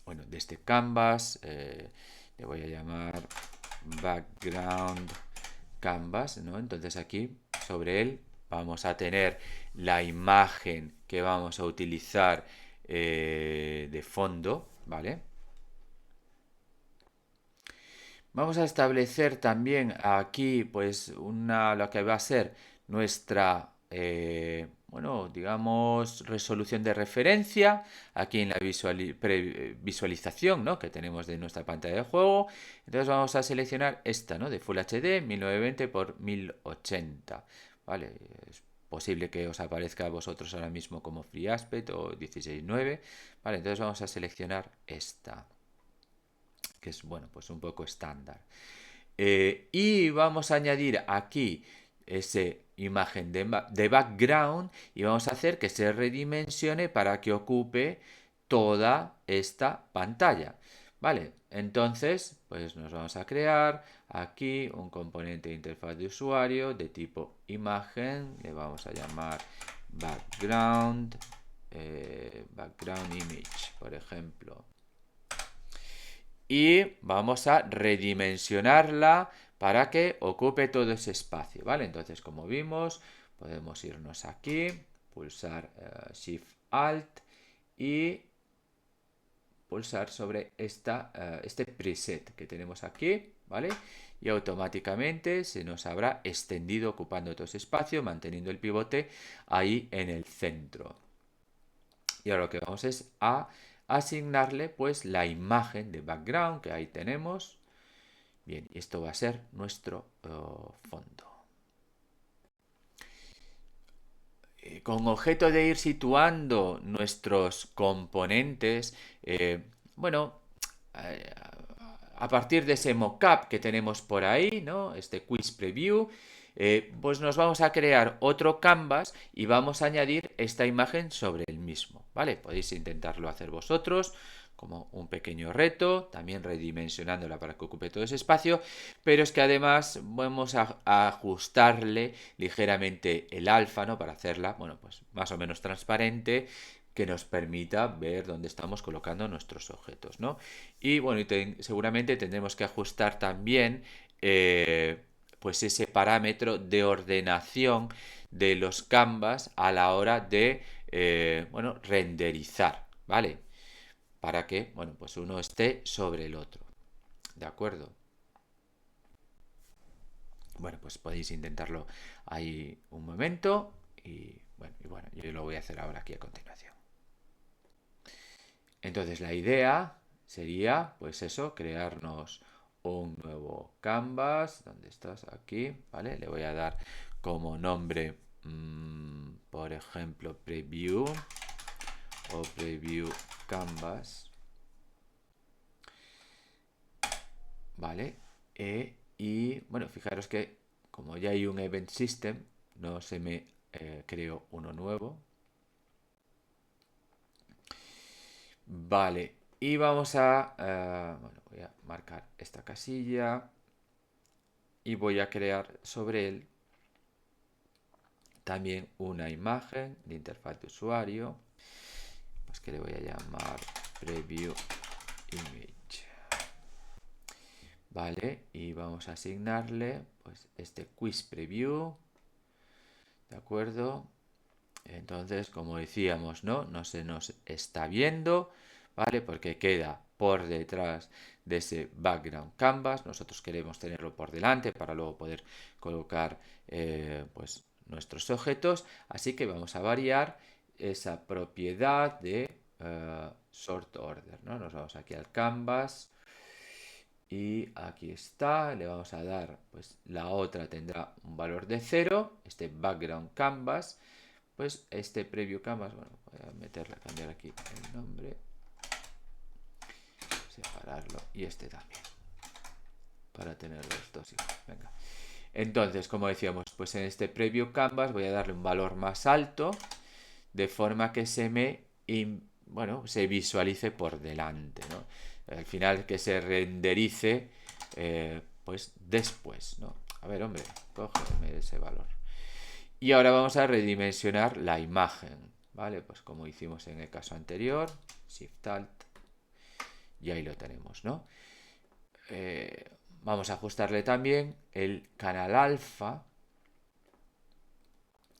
bueno, de este canvas, le voy a llamar background canvas, ¿no? Entonces aquí sobre él vamos a tener la imagen que vamos a utilizar de fondo, ¿vale? Vamos a establecer también aquí, pues, lo que va a ser nuestra, bueno, digamos, resolución de referencia, aquí en la visualización, ¿no? Que tenemos de nuestra pantalla de juego. Entonces vamos a seleccionar esta, ¿no? De Full HD 1920 por 1080, ¿vale? Es posible que os aparezca a vosotros ahora mismo como Free Aspect o 16:9, ¿vale? Entonces vamos a seleccionar esta, que es, bueno, pues un poco estándar. Y vamos a añadir aquí esa imagen de background y vamos a hacer que se redimensione para que ocupe toda esta pantalla. Vale, entonces pues nos vamos a crear aquí un componente de interfaz de usuario de tipo imagen, le vamos a llamar background, background image, por ejemplo, y vamos a redimensionarla para que ocupe todo ese espacio, ¿vale? Entonces, como vimos, podemos irnos aquí, pulsar Shift Alt y pulsar sobre este preset que tenemos aquí, ¿vale? Y automáticamente se nos habrá extendido ocupando todo ese espacio, manteniendo el pivote ahí en el centro. Y ahora lo que vamos es a asignarle pues la imagen de background que ahí tenemos. Bien, y esto va a ser nuestro fondo. Con objeto de ir situando nuestros componentes, bueno, eh, a partir de ese mockup que tenemos por ahí, ¿no? Este quiz preview, pues nos vamos a crear otro canvas y vamos a añadir esta imagen sobre el mismo, ¿vale? Podéis intentarlo hacer vosotros como un pequeño reto, también redimensionándola para que ocupe todo ese espacio, pero es que además vamos a ajustarle ligeramente el alfa, ¿no? Para hacerla, bueno, pues más o menos transparente, que nos permita ver dónde estamos colocando nuestros objetos, ¿no? Y bueno, seguramente tendremos que ajustar también pues ese parámetro de ordenación de los canvas a la hora de bueno, renderizar, ¿vale? Para que, bueno, pues uno esté sobre el otro, ¿de acuerdo? Bueno, pues podéis intentarlo ahí un momento y bueno, yo lo voy a hacer ahora aquí a continuación. Entonces la idea sería, pues eso, crearnos un nuevo canvas. ¿Dónde estás? Aquí, ¿vale? Le voy a dar como nombre, por ejemplo, preview o preview canvas. ¿Vale? Y bueno, fijaros que como ya hay un event system, no se me creó uno nuevo. Vale, y vamos a, bueno, voy a marcar esta casilla y voy a crear sobre él también una imagen de interfaz de usuario, pues que le voy a llamar preview image. Vale, y vamos a asignarle pues este quiz preview, ¿de acuerdo? Entonces, como decíamos, ¿no? No se nos está viendo, ¿vale? Porque queda por detrás de ese background canvas. Nosotros queremos tenerlo por delante para luego poder colocar pues nuestros objetos. Así que vamos a variar esa propiedad de sort order, ¿no? Nos vamos aquí al canvas y aquí está, le vamos a dar, pues la otra tendrá un valor de 0, este background canvas, pues este preview canvas, bueno, voy a meterle, cambiar aquí el nombre, separarlo y este también, para tener los dos igual. Venga. Entonces, como decíamos, pues en este preview canvas voy a darle un valor más alto, de forma que bueno, se visualice por delante, ¿no? Al final que se renderice pues después, ¿no? A ver, hombre, cógeme ese valor. Y ahora vamos a redimensionar la imagen, ¿vale? Pues como hicimos en el caso anterior, Shift Alt, y ahí lo tenemos, ¿no? vamos a ajustarle también el canal alfa.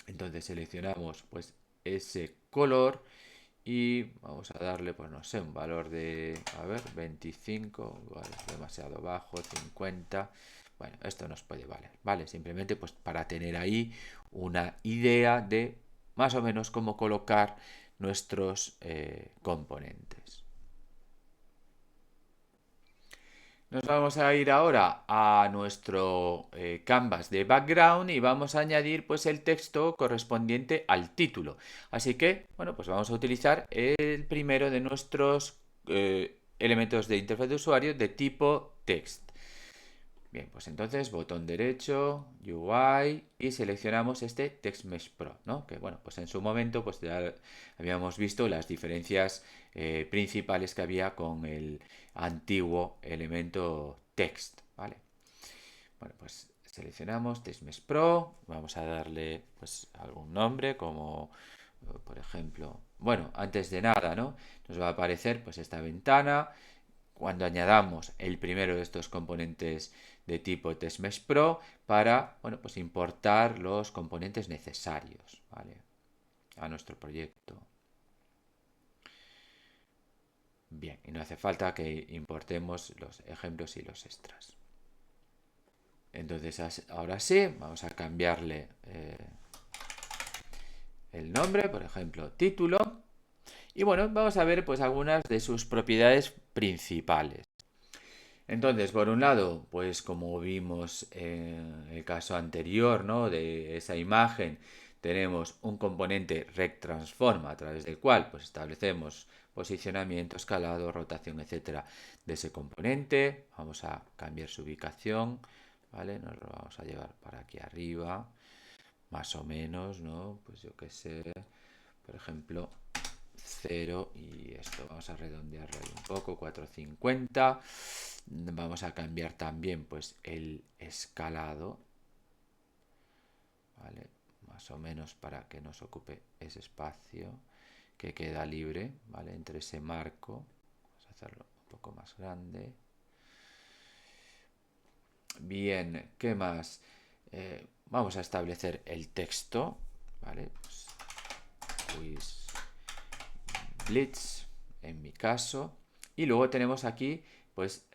Entonces seleccionamos pues ese color y vamos a darle, pues no sé, un valor de, a ver, 25, igual es demasiado bajo, 50. Bueno, esto nos puede valer, ¿vale? Simplemente pues para tener ahí una idea de más o menos cómo colocar nuestros componentes. Nos vamos a ir ahora a nuestro canvas de background y vamos a añadir pues el texto correspondiente al título. Así que, bueno, pues vamos a utilizar el primero de nuestros elementos de interfaz de usuario de tipo text. Bien, pues entonces botón derecho, UI y seleccionamos este Text Mesh Pro, ¿no? Que bueno, pues en su momento pues ya habíamos visto las diferencias principales que había con el antiguo elemento text, ¿vale? Bueno, pues seleccionamos Text Mesh Pro, vamos a darle pues algún nombre como por ejemplo, bueno, antes de nada, ¿no? Nos va a aparecer pues esta ventana cuando añadamos el primero de estos componentes de tipo TestMesh Pro para, bueno, pues importar los componentes necesarios, ¿vale? A nuestro proyecto. Bien, y no hace falta que importemos los ejemplos y los extras. Entonces, ahora sí, vamos a cambiarle el nombre, por ejemplo, título. Y bueno, vamos a ver pues algunas de sus propiedades principales. Entonces, por un lado, pues como vimos en el caso anterior, ¿no? De esa imagen, tenemos un componente RecTransform a través del cual pues establecemos posicionamiento, escalado, rotación, etcétera, de ese componente. Vamos a cambiar su ubicación, ¿vale? Nos lo vamos a llevar para aquí arriba, más o menos, ¿no? Pues yo qué sé, por ejemplo, 0 y esto vamos a redondearlo ahí un poco, 450. Vamos a cambiar también pues el escalado, ¿vale? Más o menos para que nos ocupe ese espacio que queda libre, ¿vale? Entre ese marco. Vamos a hacerlo un poco más grande. Bien, ¿qué más? Vamos a establecer el texto, ¿vale? Pues, Blitz, en mi caso. Y luego tenemos aquí, pues,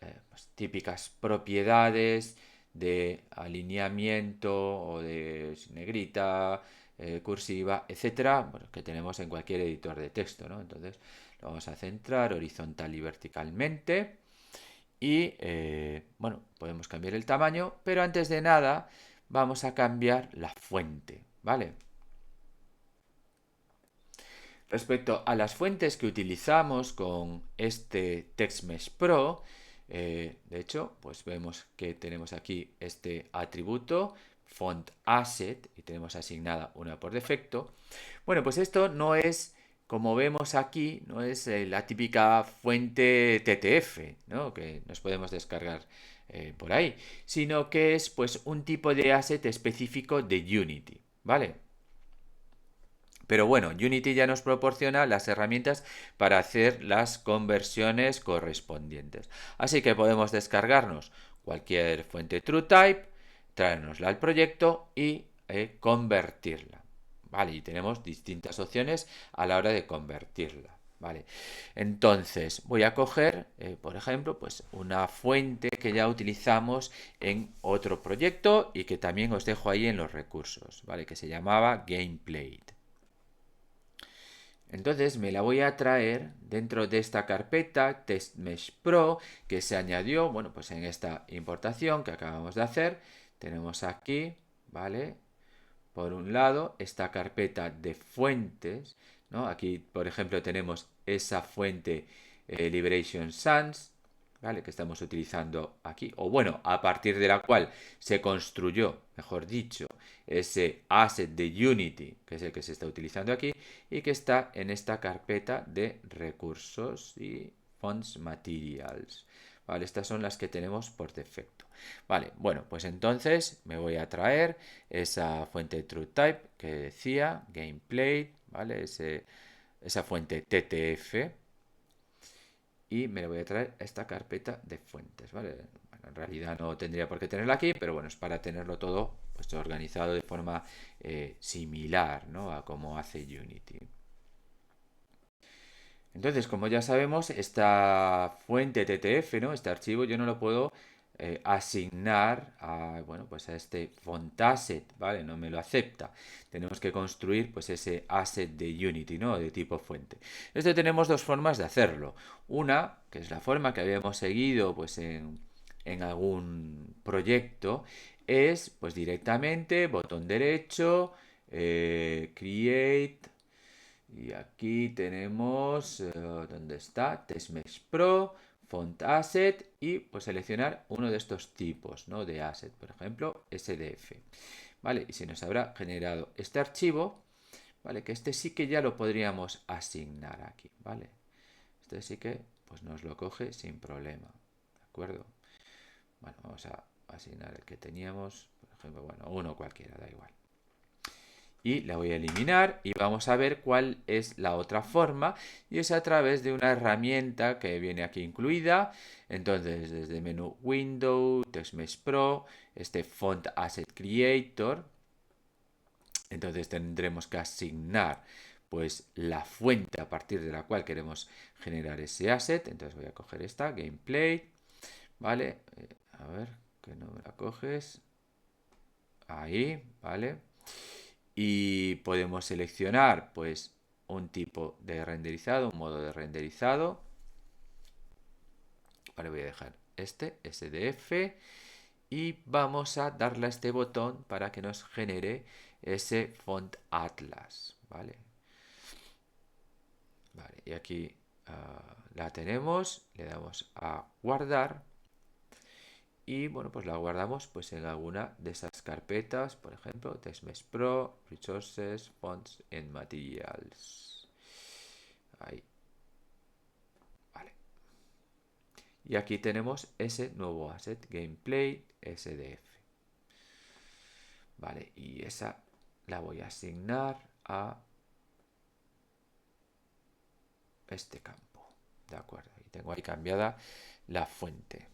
típicas propiedades de alineamiento o de negrita, cursiva, etcétera, bueno, que tenemos en cualquier editor de texto, ¿no? Entonces, lo vamos a centrar horizontal y verticalmente. Y, bueno, podemos cambiar el tamaño, pero antes de nada, vamos a cambiar la fuente, ¿vale? Respecto a las fuentes que utilizamos con este TextMesh Pro, de hecho, pues vemos que tenemos aquí este atributo font asset y tenemos asignada una por defecto. Bueno, pues esto no es, como vemos aquí, no es la típica fuente TTF, ¿no? Que nos podemos descargar por ahí, sino que es pues un tipo de asset específico de Unity, ¿vale? Pero bueno, Unity ya nos proporciona las herramientas para hacer las conversiones correspondientes. Así que podemos descargarnos cualquier fuente TrueType, traernosla al proyecto y convertirla. Vale, y tenemos distintas opciones a la hora de convertirla. Vale, entonces voy a coger, por ejemplo, pues una fuente que ya utilizamos en otro proyecto y que también os dejo ahí en los recursos, ¿vale? Que se llamaba Gameplay. Entonces me la voy a traer dentro de esta carpeta TestMesh Pro que se añadió, bueno, pues en esta importación que acabamos de hacer. Tenemos aquí, ¿vale? Por un lado, esta carpeta de fuentes, ¿no? Aquí, por ejemplo, tenemos esa fuente Liberation Sans, ¿vale? Que estamos utilizando aquí, o bueno, a partir de la cual se construyó, mejor dicho, ese asset de Unity, que es el que se está utilizando aquí, y que está en esta carpeta de recursos y fonts materials. Vale, estas son las que tenemos por defecto. Vale, bueno, pues entonces me voy a traer esa fuente TrueType que decía, gameplay, ¿vale? Esa fuente TTF y me le voy a traer esta carpeta de fuentes, ¿vale? Bueno, en realidad no tendría por qué tenerlo aquí, pero bueno, es para tenerlo todo pues, organizado de forma similar, ¿no? A como hace Unity. Entonces, como ya sabemos, esta fuente TTF, ¿no? Este archivo yo no lo puedo asignar a, bueno, pues a este font asset, ¿vale? No me lo acepta. Tenemos que construir pues ese asset de Unity, ¿no? De tipo fuente. Esto tenemos dos formas de hacerlo. Una, que es la forma que habíamos seguido pues en algún proyecto, es pues directamente botón derecho, create. Y aquí tenemos, ¿dónde está? TextMesh Pro, Font Asset y pues seleccionar uno de estos tipos, ¿no? De asset, por ejemplo, SDF. ¿Vale? Y se nos habrá generado este archivo, ¿vale? Que este sí que ya lo podríamos asignar aquí, ¿vale? Este sí que pues nos lo coge sin problema, ¿de acuerdo? Bueno, vamos a asignar el que teníamos, por ejemplo, bueno, uno cualquiera, da igual y la voy a eliminar y vamos a ver cuál es la otra forma y es a través de una herramienta que viene aquí incluida. Entonces desde menú Window, TextMesh Pro, este Font Asset Creator, entonces tendremos que asignar pues la fuente a partir de la cual queremos generar ese asset. Entonces voy a coger esta, Gameplay, ¿vale? A ver, que no me la coges. Ahí, ¿vale? Y podemos seleccionar pues un tipo de renderizado, un modo de renderizado. Vale, voy a dejar este SDF y vamos a darle a este botón para que nos genere ese font atlas, ¿vale? Vale, y aquí la tenemos, le damos a guardar y bueno, pues la guardamos pues en alguna de esas carpetas, por ejemplo, TextMesh Pro, Resources, Fonts and Materials. Ahí, vale. Y aquí tenemos ese nuevo asset, Gameplay SDF. Vale, y esa la voy a asignar a este campo. De acuerdo, y tengo ahí cambiada la fuente.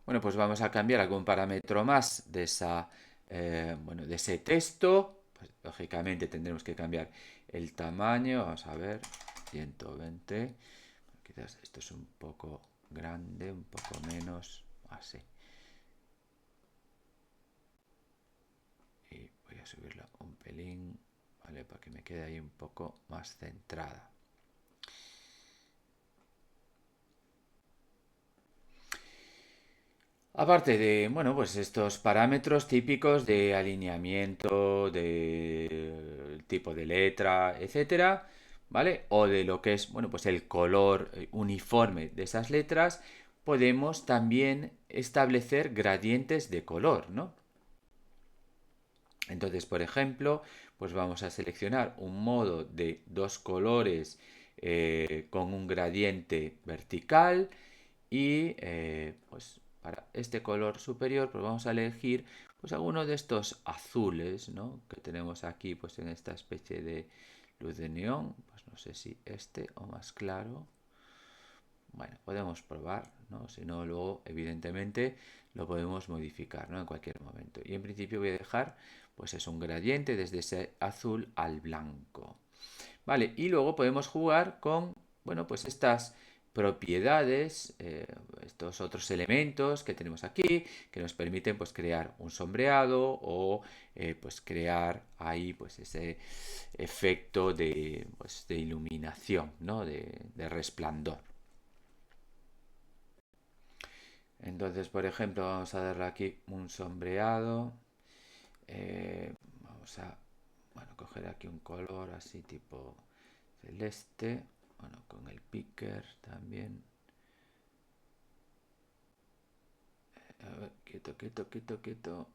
Bueno, pues vamos a cambiar algún parámetro más de esa, bueno, de ese texto. Pues, lógicamente tendremos que cambiar el tamaño. Vamos a ver, 120. Quizás esto es un poco grande, un poco menos, así. Y voy a subirla un pelín, ¿vale? Para que me quede ahí un poco más centrada. Aparte de, bueno, pues estos parámetros típicos de alineamiento, de tipo de letra, etcétera, ¿vale? O de lo que es, bueno, pues el color uniforme de esas letras, podemos también establecer gradientes de color, ¿no? Entonces, por ejemplo, pues vamos a seleccionar un modo de dos colores con un gradiente vertical y pues para este color superior pues vamos a elegir pues alguno de estos azules, ¿no? Que tenemos aquí pues en esta especie de luz de neón, pues no sé si este o más claro. Bueno, podemos probar, ¿no? Si no, luego evidentemente lo podemos modificar, ¿no? En cualquier momento. Y en principio voy a dejar pues es un gradiente desde ese azul al blanco. Vale, y luego podemos jugar con, bueno, pues estas propiedades, estos otros elementos que tenemos aquí, que nos permiten pues crear un sombreado o pues crear ahí pues ese efecto de, pues, de iluminación, ¿no? De resplandor. Entonces, por ejemplo, vamos a darle aquí un sombreado. Vamos a, bueno, coger aquí un color así tipo celeste, bueno, con el picker también. A ver, quieto, quieto, quieto, quieto.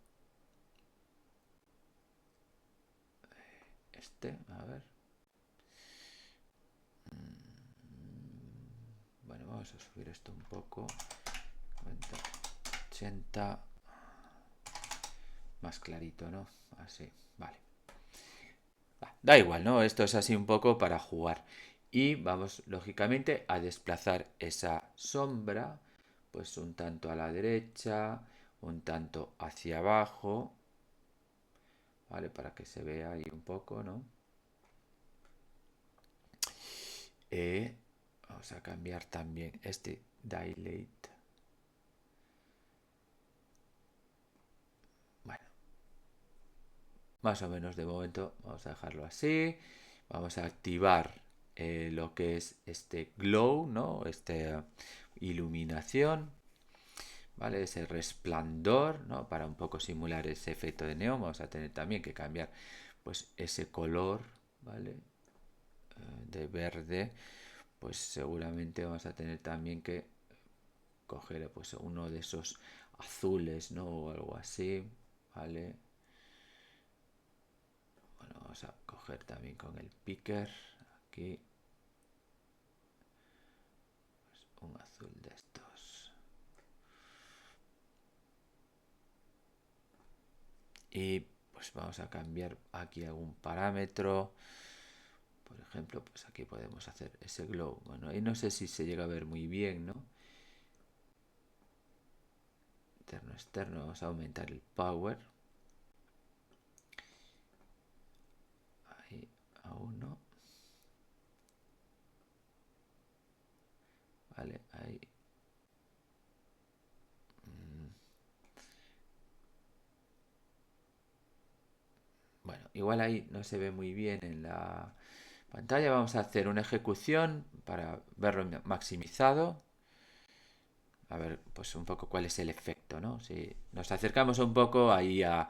Este, a ver. Bueno, vamos a subir esto un poco. 90, 80. Más clarito, ¿no? Así, vale. Da igual, ¿no? Esto es así un poco para jugar. Y vamos, lógicamente, a desplazar esa sombra, pues un tanto a la derecha, un tanto hacia abajo, ¿vale? Para que se vea ahí un poco, ¿no? Vamos a cambiar también este dilate. Bueno, más o menos de momento vamos a dejarlo así. Vamos a activar lo que es este glow, ¿no? Esta iluminación, ¿vale? Ese resplandor, ¿no? Para un poco simular ese efecto de neón vamos a tener también que cambiar pues ese color, ¿vale? De verde, pues seguramente vamos a tener también que coger pues uno de esos azules, ¿no? O algo así, ¿vale? Bueno, vamos a coger también con el picker aquí pues, un azul de estos. Y pues vamos a cambiar aquí algún parámetro. Por ejemplo, pues aquí podemos hacer ese glow. Bueno, ahí no sé si se llega a ver muy bien, ¿no? Interno, externo, vamos a aumentar el power. Ahí, a 1. Vale, ahí. Bueno, igual ahí no se ve muy bien en la pantalla. Vamos a hacer una ejecución para verlo maximizado. A ver, pues un poco cuál es el efecto, ¿no? Si nos acercamos un poco ahí a,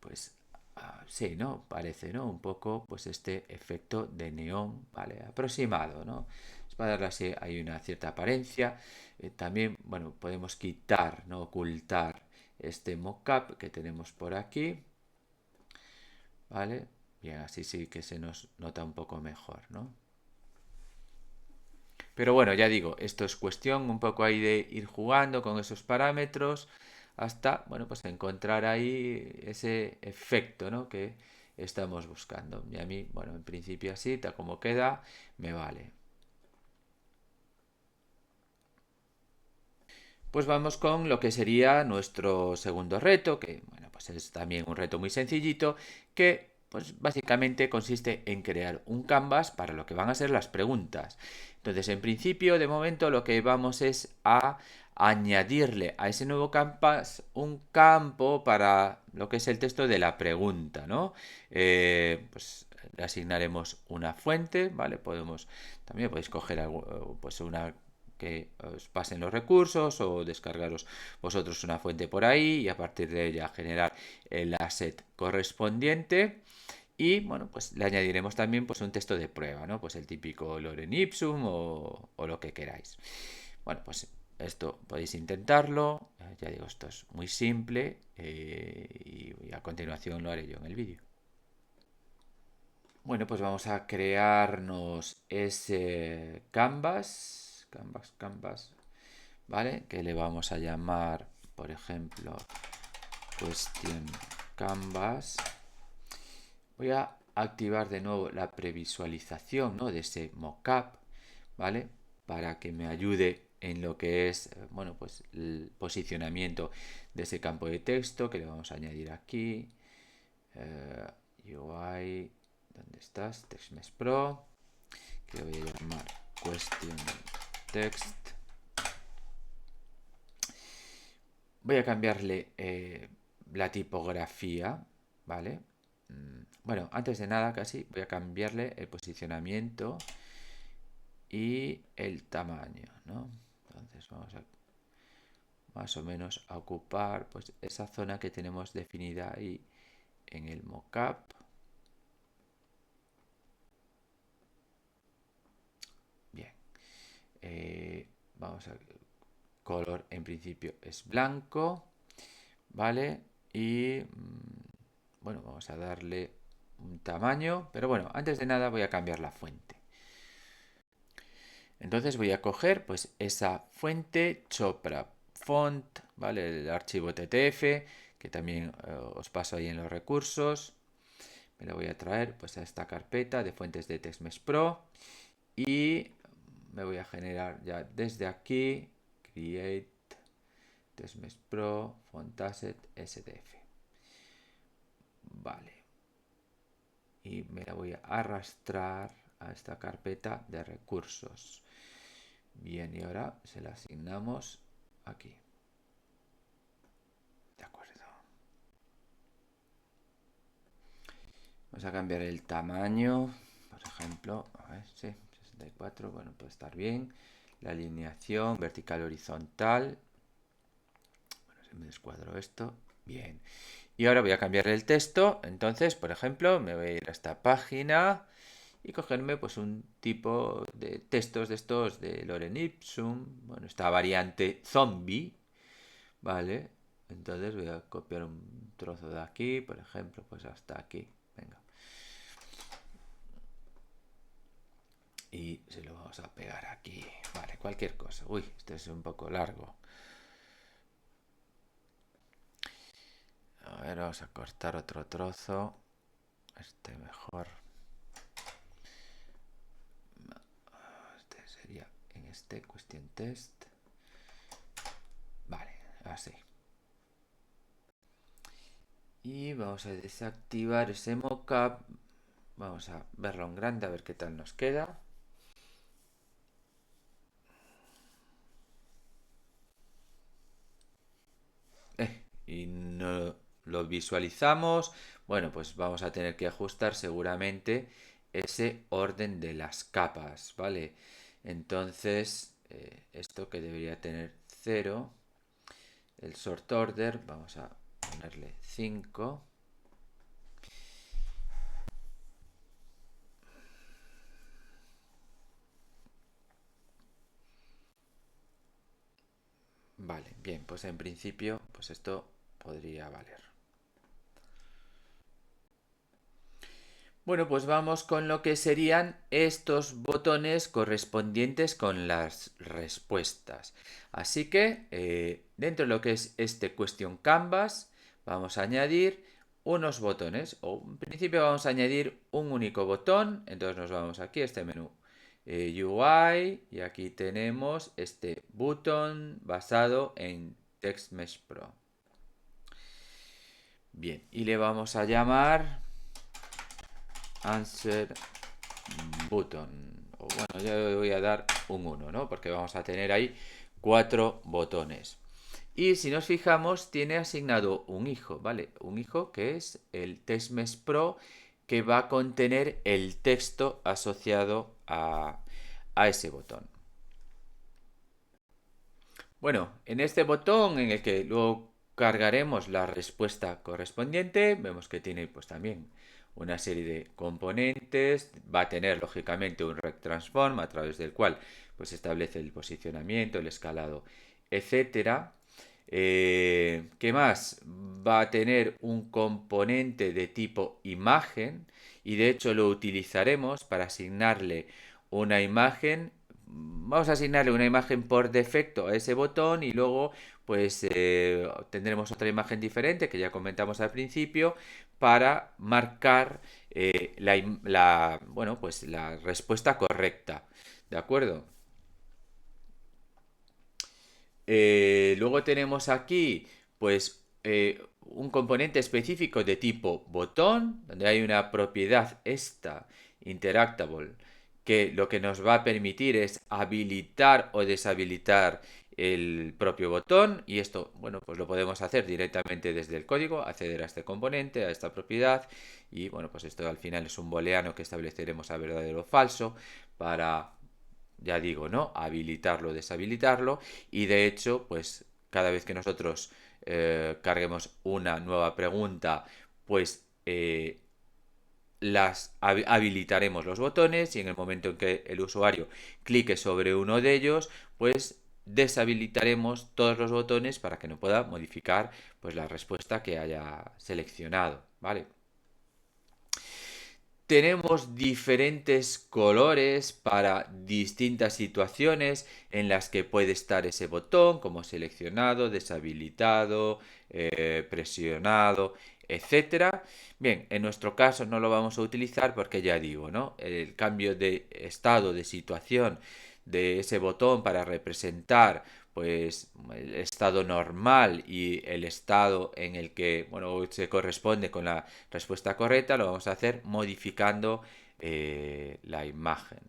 pues, sí, ¿no? Parece, ¿no? Un poco, pues este efecto de neón, ¿vale? Aproximado, ¿no? Es para darle así, hay una cierta apariencia. También, bueno, podemos quitar, ¿no? Ocultar este mockup que tenemos por aquí, ¿vale? Bien, así sí que se nos nota un poco mejor, ¿no? Pero bueno, ya digo, esto es cuestión un poco ahí de ir jugando con esos parámetros hasta, bueno, pues encontrar ahí ese efecto, ¿no? Que estamos buscando. Y a mí, bueno, en principio así, tal como queda, me vale. Pues vamos con lo que sería nuestro segundo reto, que, bueno, pues es también un reto muy sencillito, que pues básicamente consiste en crear un canvas para lo que van a ser las preguntas. Entonces, en principio, de momento, lo que vamos es a añadirle a ese nuevo canvas un campo para lo que es el texto de la pregunta, ¿no? Pues le asignaremos una fuente, ¿vale? También podéis coger algo, pues una que os pasen los recursos o descargaros vosotros una fuente por ahí y a partir de ella generar el asset correspondiente. Y bueno, pues le añadiremos también pues un texto de prueba, ¿no? Pues el típico lorem ipsum o lo que queráis. Bueno, pues esto podéis intentarlo. Ya digo, esto es muy simple y a continuación lo haré yo en el vídeo. Bueno, pues vamos a crearnos ese canvas, ¿vale? Que le vamos a llamar, por ejemplo, question canvas. Voy a activar de nuevo la previsualización, ¿no? De ese mockup, ¿vale? Para que me ayude en lo que es, bueno, pues el posicionamiento de ese campo de texto que le vamos a añadir aquí. UI, ¿dónde estás? TextMesh Pro, que lo voy a llamar question text. Voy a cambiarle la tipografía, ¿vale? Bueno, antes de nada casi voy a cambiarle el posicionamiento y el tamaño, ¿no? Entonces vamos a más o menos a ocupar pues esa zona que tenemos definida ahí en el mockup. Bien. Vamos a color en principio es blanco, ¿vale? Y bueno, vamos a darle un tamaño, pero bueno, antes de nada voy a cambiar la fuente. Entonces voy a coger pues esa fuente Chopra Font, ¿vale? El archivo TTF, que también os paso ahí en los recursos. Me lo voy a traer pues a esta carpeta de fuentes de TextMesh Pro y me voy a generar ya desde aquí, Create, TestMesh Pro, Fontasset, SDF. Vale. Y me la voy a arrastrar a esta carpeta de recursos. Bien, y ahora se la asignamos aquí. De acuerdo. Vamos a cambiar el tamaño. Por ejemplo, a ver, sí, 64, bueno, puede estar bien. La alineación vertical horizontal. Bueno, se me descuadró esto. Bien. Y ahora voy a cambiar el texto. Entonces, por ejemplo, me voy a ir a esta página y cogerme pues un tipo de textos de estos de Lorem Ipsum. Bueno, esta variante zombie. Vale. Entonces voy a copiar un trozo de aquí, por ejemplo, pues hasta aquí. Venga. Y se lo vamos a pegar aquí. Vale, cualquier cosa. Uy, este es un poco largo. A ver, vamos a cortar otro trozo. Este mejor. Este sería en este question test. Vale, así. Y vamos a desactivar ese mockup. Vamos a verlo en grande a ver qué tal nos queda. Y no lo visualizamos. Bueno, pues vamos a tener que ajustar seguramente ese orden de las capas, ¿vale? Entonces, esto que debería tener 0, el sort order, vamos a ponerle 5. Vale, bien, pues en principio, pues esto podría valer. Bueno, pues vamos con lo que serían estos botones correspondientes con las respuestas. Así que dentro de lo que es este Question Canvas vamos a añadir unos botones, o en principio vamos a añadir un único botón. Entonces nos vamos aquí a este menú UI y aquí tenemos este botón basado en TextMesh Pro. Bien, y le vamos a llamar Answer Button. O bueno, yo le voy a dar un 1, ¿no? Porque vamos a tener ahí 4 botones. Y si nos fijamos, tiene asignado un hijo, ¿vale? Un hijo que es el TextMesh Pro, que va a contener el texto asociado a ese botón. Bueno, en este botón en el que luego cargaremos la respuesta correspondiente, vemos que tiene pues también una serie de componentes, va a tener lógicamente un rect transform a través del cual pues establece el posicionamiento, el escalado, etcétera. ¿Qué más? Va a tener un componente de tipo imagen y de hecho lo utilizaremos para asignarle una imagen. Vamos a asignarle una imagen por defecto a ese botón y luego pues tendremos otra imagen diferente que ya comentamos al principio para marcar bueno, pues la respuesta correcta. ¿De acuerdo? Luego tenemos aquí, pues, un componente específico de tipo botón, donde hay una propiedad esta, interactable, que lo que nos va a permitir es habilitar o deshabilitar el propio botón y esto, bueno, pues lo podemos hacer directamente desde el código, acceder a este componente, a esta propiedad y bueno, pues esto al final es un booleano que estableceremos a verdadero o falso para, ya digo, ¿no? Habilitarlo, deshabilitarlo y de hecho, pues cada vez que nosotros carguemos una nueva pregunta, pues habilitaremos los botones y en el momento en que el usuario clique sobre uno de ellos, pues deshabilitaremos todos los botones para que no pueda modificar pues la respuesta que haya seleccionado, ¿vale? Tenemos diferentes colores para distintas situaciones en las que puede estar ese botón, como seleccionado, deshabilitado, presionado, etcétera. Bien, en nuestro caso no lo vamos a utilizar porque ya digo, ¿no? El cambio de estado, de situación de ese botón para representar pues el estado normal y el estado en el que, bueno, se corresponde con la respuesta correcta, lo vamos a hacer modificando la imagen.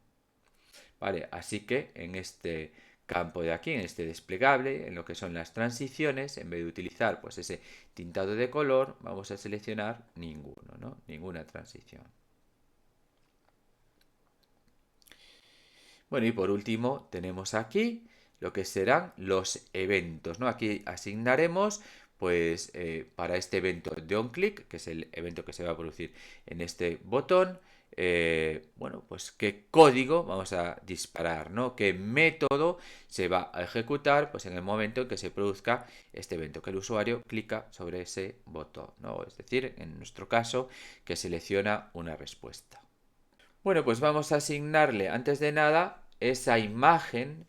Vale, así que en este campo de aquí, en este desplegable, en lo que son las transiciones, en vez de utilizar pues ese tintado de color, vamos a seleccionar ninguno, ¿no? Ninguna transición. Bueno, y por último tenemos aquí lo que serán los eventos, ¿no? Aquí asignaremos, pues, para este evento de onClick, que es el evento que se va a producir en este botón, bueno, pues qué código vamos a disparar, ¿no? Qué método se va a ejecutar, pues, en el momento en que se produzca este evento, que el usuario clica sobre ese botón, ¿no? Es decir, en nuestro caso, que selecciona una respuesta. Bueno, pues vamos a asignarle antes de nada esa imagen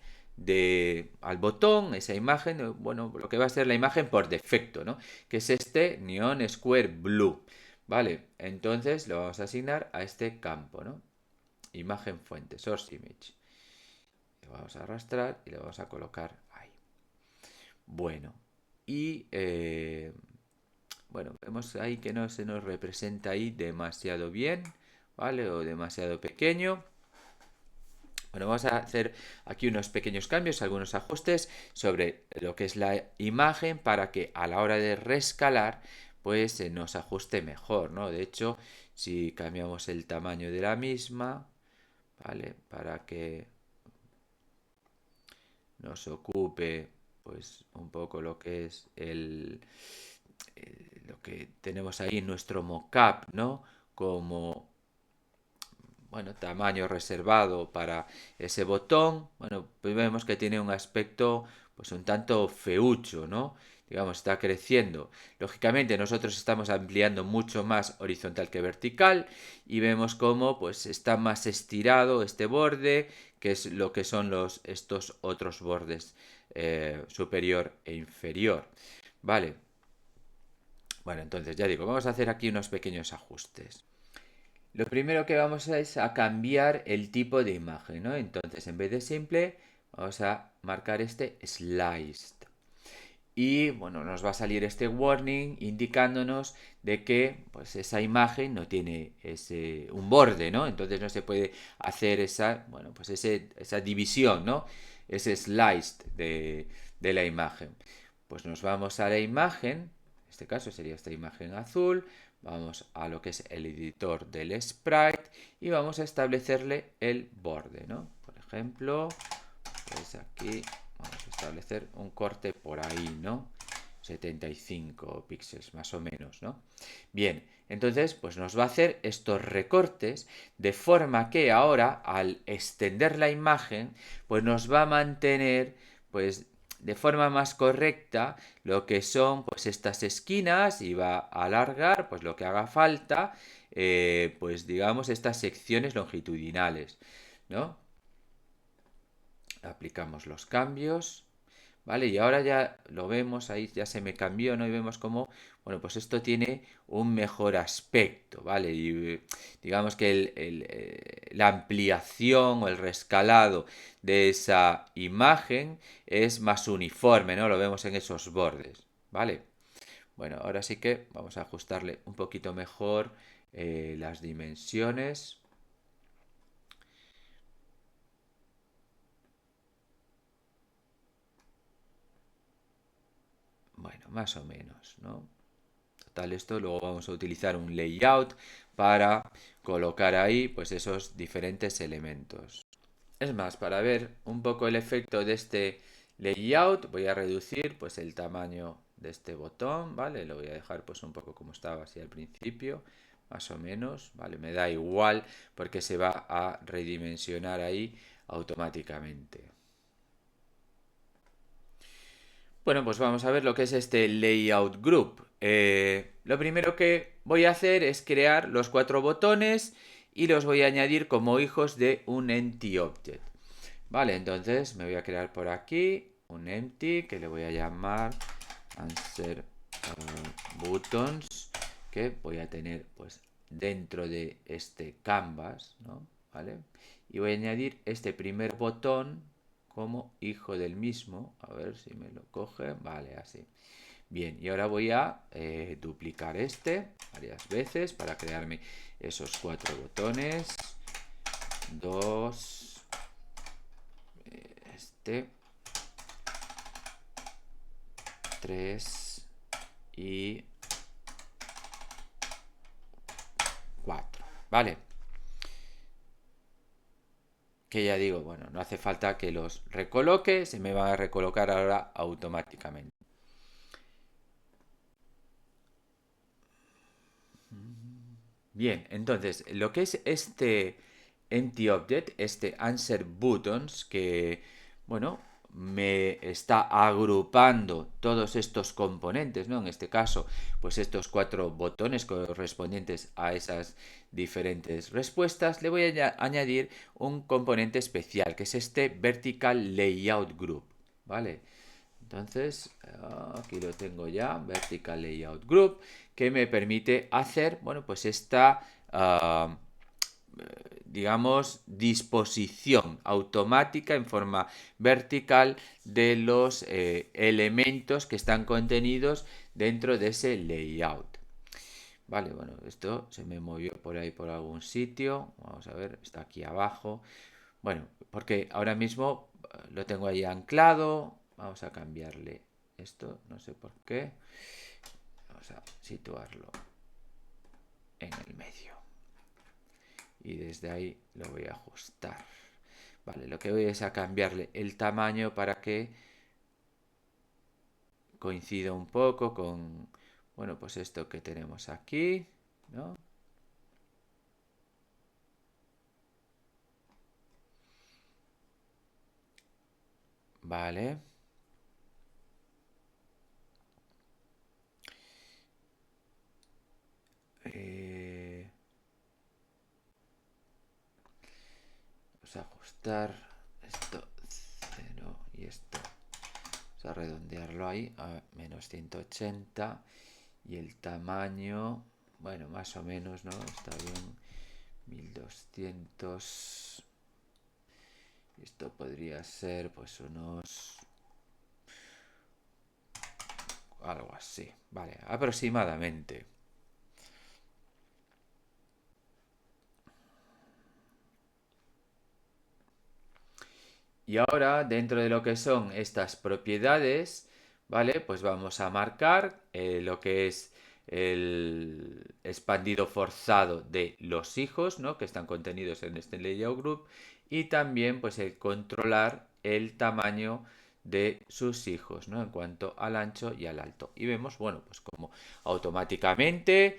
al botón, esa imagen, bueno, lo que va a ser la imagen por defecto, ¿no? Que es este Neon Square Blue. Vale, entonces lo vamos a asignar a este campo, ¿no? Imagen fuente, source image. Lo vamos a arrastrar y lo vamos a colocar ahí. Bueno, y bueno, vemos ahí que no se nos representa ahí demasiado bien, ¿vale? O demasiado pequeño. Bueno, vamos a hacer aquí unos pequeños cambios, algunos ajustes sobre lo que es la imagen para que a la hora de rescalar pues se nos ajuste mejor, ¿no? De hecho, si cambiamos el tamaño de la misma, ¿vale? Para que nos ocupe pues un poco lo que es lo que tenemos ahí en nuestro mockup, ¿no? Como bueno, tamaño reservado para ese botón. Bueno, pues vemos que tiene un aspecto pues un tanto feucho, ¿no? Digamos, está creciendo. Lógicamente nosotros estamos ampliando mucho más horizontal que vertical y vemos cómo pues está más estirado este borde, que es lo que son estos otros bordes superior e inferior. Vale. Bueno, entonces ya digo, vamos a hacer aquí unos pequeños ajustes. Lo primero que vamos a es a cambiar el tipo de imagen, ¿no? Entonces, en vez de simple, vamos a marcar este sliced. Y bueno, nos va a salir este warning indicándonos de que pues esa imagen no tiene un borde, ¿no? Entonces no se puede hacer esa, bueno, pues esa división, ¿no? Ese sliced de la imagen. Pues nos vamos a la imagen, en este caso sería esta imagen azul, vamos a lo que es el editor del sprite y vamos a establecerle el borde, ¿no? Por ejemplo, pues aquí vamos a establecer un corte por ahí, ¿no? 75 píxeles más o menos, ¿no? Bien, entonces pues nos va a hacer estos recortes de forma que ahora al extender la imagen pues nos va a mantener pues de forma más correcta lo que son pues estas esquinas y va a alargar pues lo que haga falta pues digamos estas secciones longitudinales, ¿no? Aplicamos los cambios, ¿vale? Y ahora ya lo vemos, ahí ya se me cambió, ¿no? Y vemos como, bueno, pues esto tiene un mejor aspecto, ¿vale? Y digamos que la ampliación o el rescalado de esa imagen es más uniforme, ¿no? Lo vemos en esos bordes, ¿vale? Bueno, ahora sí que vamos a ajustarle un poquito mejor las dimensiones. Bueno, más o menos, ¿no? Total, esto luego vamos a utilizar un layout para colocar ahí pues esos diferentes elementos. Es más, para ver un poco el efecto de este layout, voy a reducir pues el tamaño de este botón, ¿vale? Lo voy a dejar pues un poco como estaba así al principio, más o menos, ¿vale? Me da igual porque se va a redimensionar ahí automáticamente. Bueno, pues vamos a ver lo que es este Layout Group. Lo primero que voy a hacer es crear los 4 botones y los voy a añadir como hijos de un empty object. Vale, entonces me voy a crear por aquí un empty que le voy a llamar answer buttons, que voy a tener pues dentro de este canvas, ¿no? ¿Vale? Y voy a añadir este primer botón como hijo del mismo. A ver si me lo coge. Vale, así. Bien, y ahora voy a duplicar este varias veces para crearme esos 4 botones. 2, este, 3 y 4. Vale. Que ya digo, bueno, no hace falta que los recoloque, se me va a recolocar ahora automáticamente. Bien, entonces, lo que es este empty object, este answer buttons, que, bueno, me está agrupando todos estos componentes, ¿no? En este caso, pues estos 4 botones correspondientes a esas diferentes respuestas, le voy a añadir un componente especial, que es este vertical layout group, ¿vale? Entonces, aquí lo tengo ya, Vertical Layout Group, que me permite hacer, bueno, pues esta, digamos, disposición automática en forma vertical de los elementos que están contenidos dentro de ese layout. Vale, bueno, esto se me movió por ahí por algún sitio. Vamos a ver, está aquí abajo. Bueno, porque ahora mismo lo tengo ahí anclado. Vamos a cambiarle esto, no sé por qué. Vamos a situarlo en el medio. Y desde ahí lo voy a ajustar. Vale, lo que voy es a cambiarle el tamaño para que coincida un poco con, bueno, pues esto que tenemos aquí, ¿no? Vale. Vamos a ajustar esto 0 y esto. Vamos a redondearlo ahí a menos 180 y el tamaño, bueno, más o menos, ¿no? Está bien. 1200. Esto podría ser pues unos, algo así, vale, aproximadamente. Y ahora, dentro de lo que son estas propiedades, ¿vale? Pues vamos a marcar lo que es el expandido forzado de los hijos, ¿no? Que están contenidos en este layout group. Y también, pues, el controlar el tamaño de sus hijos, ¿no? En cuanto al ancho y al alto. Y vemos, bueno, pues como automáticamente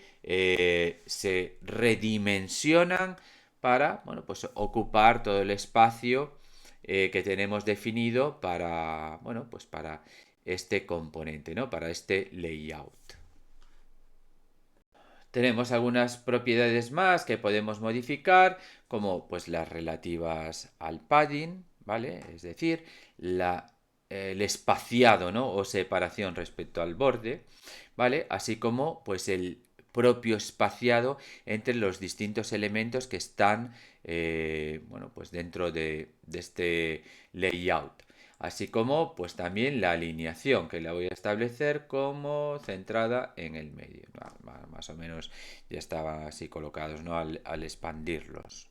se redimensionan para, bueno, pues ocupar todo el espacio que tenemos definido para, bueno, pues para este componente, ¿no? Para este layout. Tenemos algunas propiedades más que podemos modificar, como pues las relativas al padding, ¿vale? Es decir, el espaciado, ¿no? O separación respecto al borde, ¿vale? Así como pues el propio espaciado entre los distintos elementos que están, bueno, pues dentro de este layout. Así como pues también la alineación que la voy a establecer como centrada en el medio. Más o menos ya estaban así colocados, ¿no? Al expandirlos.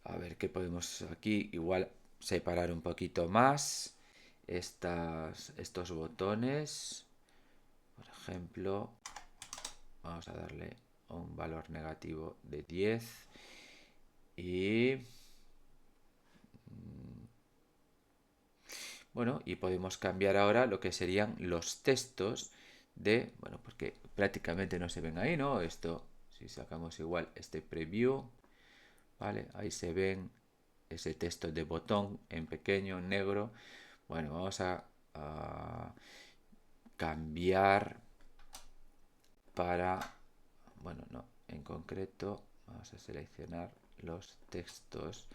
A ver qué podemos aquí igual separar un poquito más estos botones. Por ejemplo, vamos a darle un valor negativo de 10 y bueno, y podemos cambiar ahora lo que serían los textos de, bueno, porque prácticamente no se ven ahí, ¿no? Esto, si sacamos igual este preview, ¿vale? Ahí se ven ese texto de botón en pequeño, en negro. Bueno, vamos a cambiar para, bueno, no, en concreto vamos a seleccionar los textos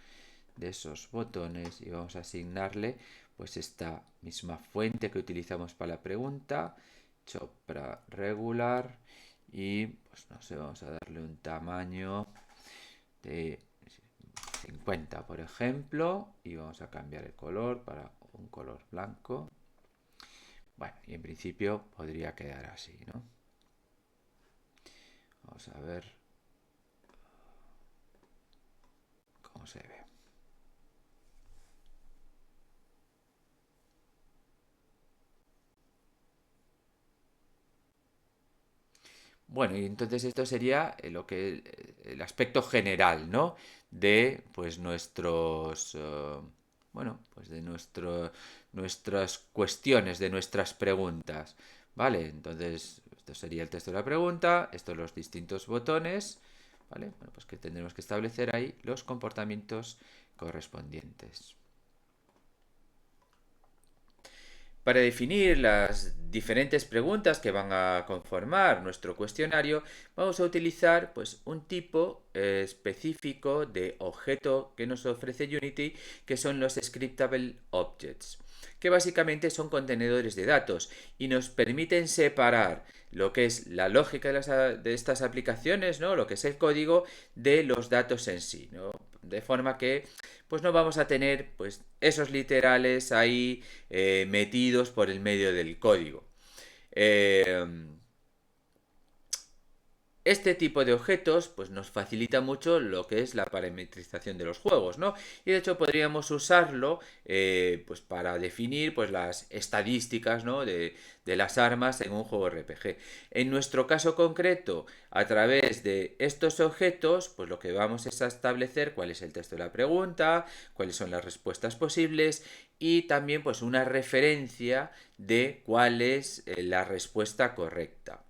de esos botones y vamos a asignarle pues esta misma fuente que utilizamos para la pregunta, Chopra regular, y pues no sé, vamos a darle un tamaño de 50, por ejemplo, y vamos a cambiar el color para un color blanco. Bueno, y en principio podría quedar así, ¿no? Vamos a ver cómo se ve. Bueno, y entonces esto sería lo que el aspecto general, ¿no? De pues nuestros bueno, pues de nuestras cuestiones, de nuestras preguntas, ¿vale? Entonces, esto sería el texto de la pregunta, estos los distintos botones, ¿vale? Bueno, pues que tendremos que establecer ahí los comportamientos correspondientes. Para definir las diferentes preguntas que van a conformar nuestro cuestionario, vamos a utilizar pues, un tipo específico de objeto que nos ofrece Unity, que son los Scriptable Objects, que básicamente son contenedores de datos y nos permiten separar lo que es la lógica de estas aplicaciones, ¿no? Lo que es el código, de los datos en sí, ¿no? De forma que pues no vamos a tener pues esos literales ahí metidos por el medio del código. Eh, este tipo de objetos pues nos facilita mucho lo que es la parametrización de los juegos, ¿no? Y de hecho podríamos usarlo pues para definir pues las estadísticas, ¿no? de las armas en un juego RPG. En nuestro caso concreto, a través de estos objetos, pues lo que vamos es a establecer cuál es el texto de la pregunta, cuáles son las respuestas posibles y también pues una referencia de cuál es la respuesta correcta.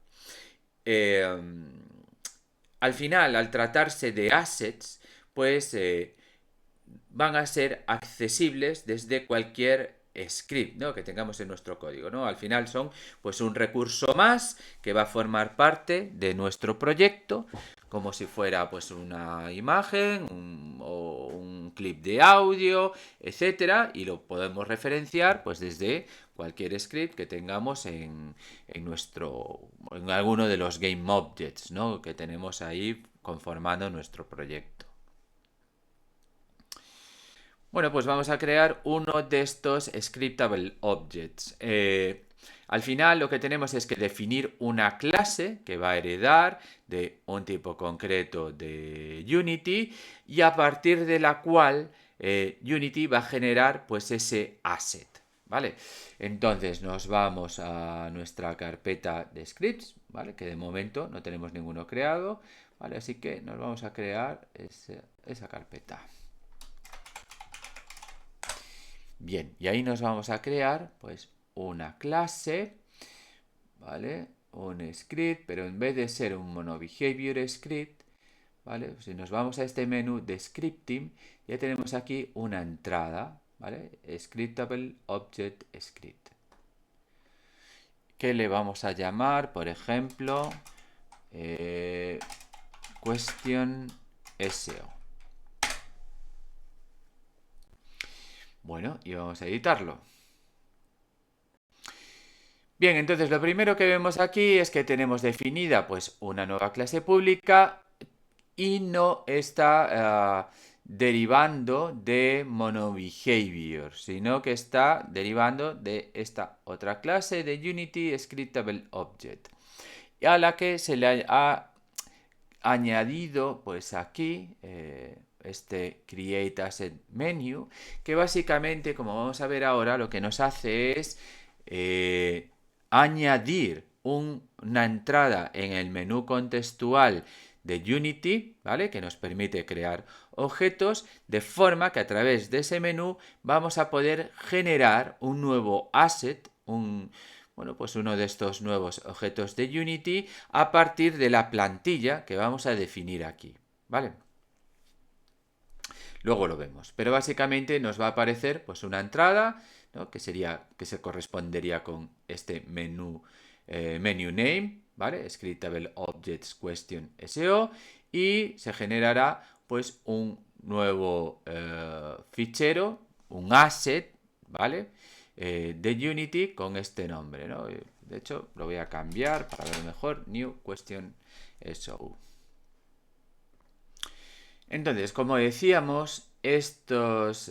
Eh, Al final, al tratarse de assets, pues van a ser accesibles desde cualquier script, ¿no? que tengamos en nuestro código, ¿no? Al final son pues un recurso más que va a formar parte de nuestro proyecto, como si fuera pues una imagen o un clip de audio, etcétera, y lo podemos referenciar pues desde cualquier script que tengamos en alguno de los game objects, ¿no? que tenemos ahí conformando nuestro proyecto. Bueno, pues vamos a crear uno de estos scriptable objects. Al final lo que tenemos es que definir una clase que va a heredar de un tipo concreto de Unity y a partir de la cual Unity va a generar pues ese asset. ¿Vale? Entonces nos vamos a nuestra carpeta de scripts, ¿vale? Que de momento no tenemos ninguno creado, ¿vale? Así que nos vamos a crear esa carpeta. Bien, y ahí nos vamos a crear pues una clase, ¿vale? Un script, pero en vez de ser un monobehavior script, ¿vale? Si nos vamos a este menú de scripting, ya tenemos aquí una entrada, ¿vale? Scriptable Object Script. Que le vamos a llamar, por ejemplo, question SEO. Bueno, y vamos a editarlo. Bien, entonces lo primero que vemos aquí es que tenemos definida pues una nueva clase pública y no está derivando de monobehavior, sino que está derivando de esta otra clase de Unity Scriptable Object, a la que se le ha añadido pues aquí este Create Asset Menu, que básicamente, como vamos a ver ahora, lo que nos hace es añadir una entrada en el menú contextual de Unity, ¿vale? Que nos permite crear objetos, de forma que a través de ese menú vamos a poder generar un nuevo asset, bueno, pues uno de estos nuevos objetos de Unity a partir de la plantilla que vamos a definir aquí, ¿vale? Luego lo vemos, pero básicamente nos va a aparecer pues una entrada, ¿no? que se correspondería con este menú menu name, ¿vale? Scriptable Objects Question SEO, y se generará pues un nuevo fichero, un asset, ¿vale? De Unity con este nombre, ¿no? De hecho, lo voy a cambiar para verlo mejor. New Question SEO. Entonces, como decíamos, estos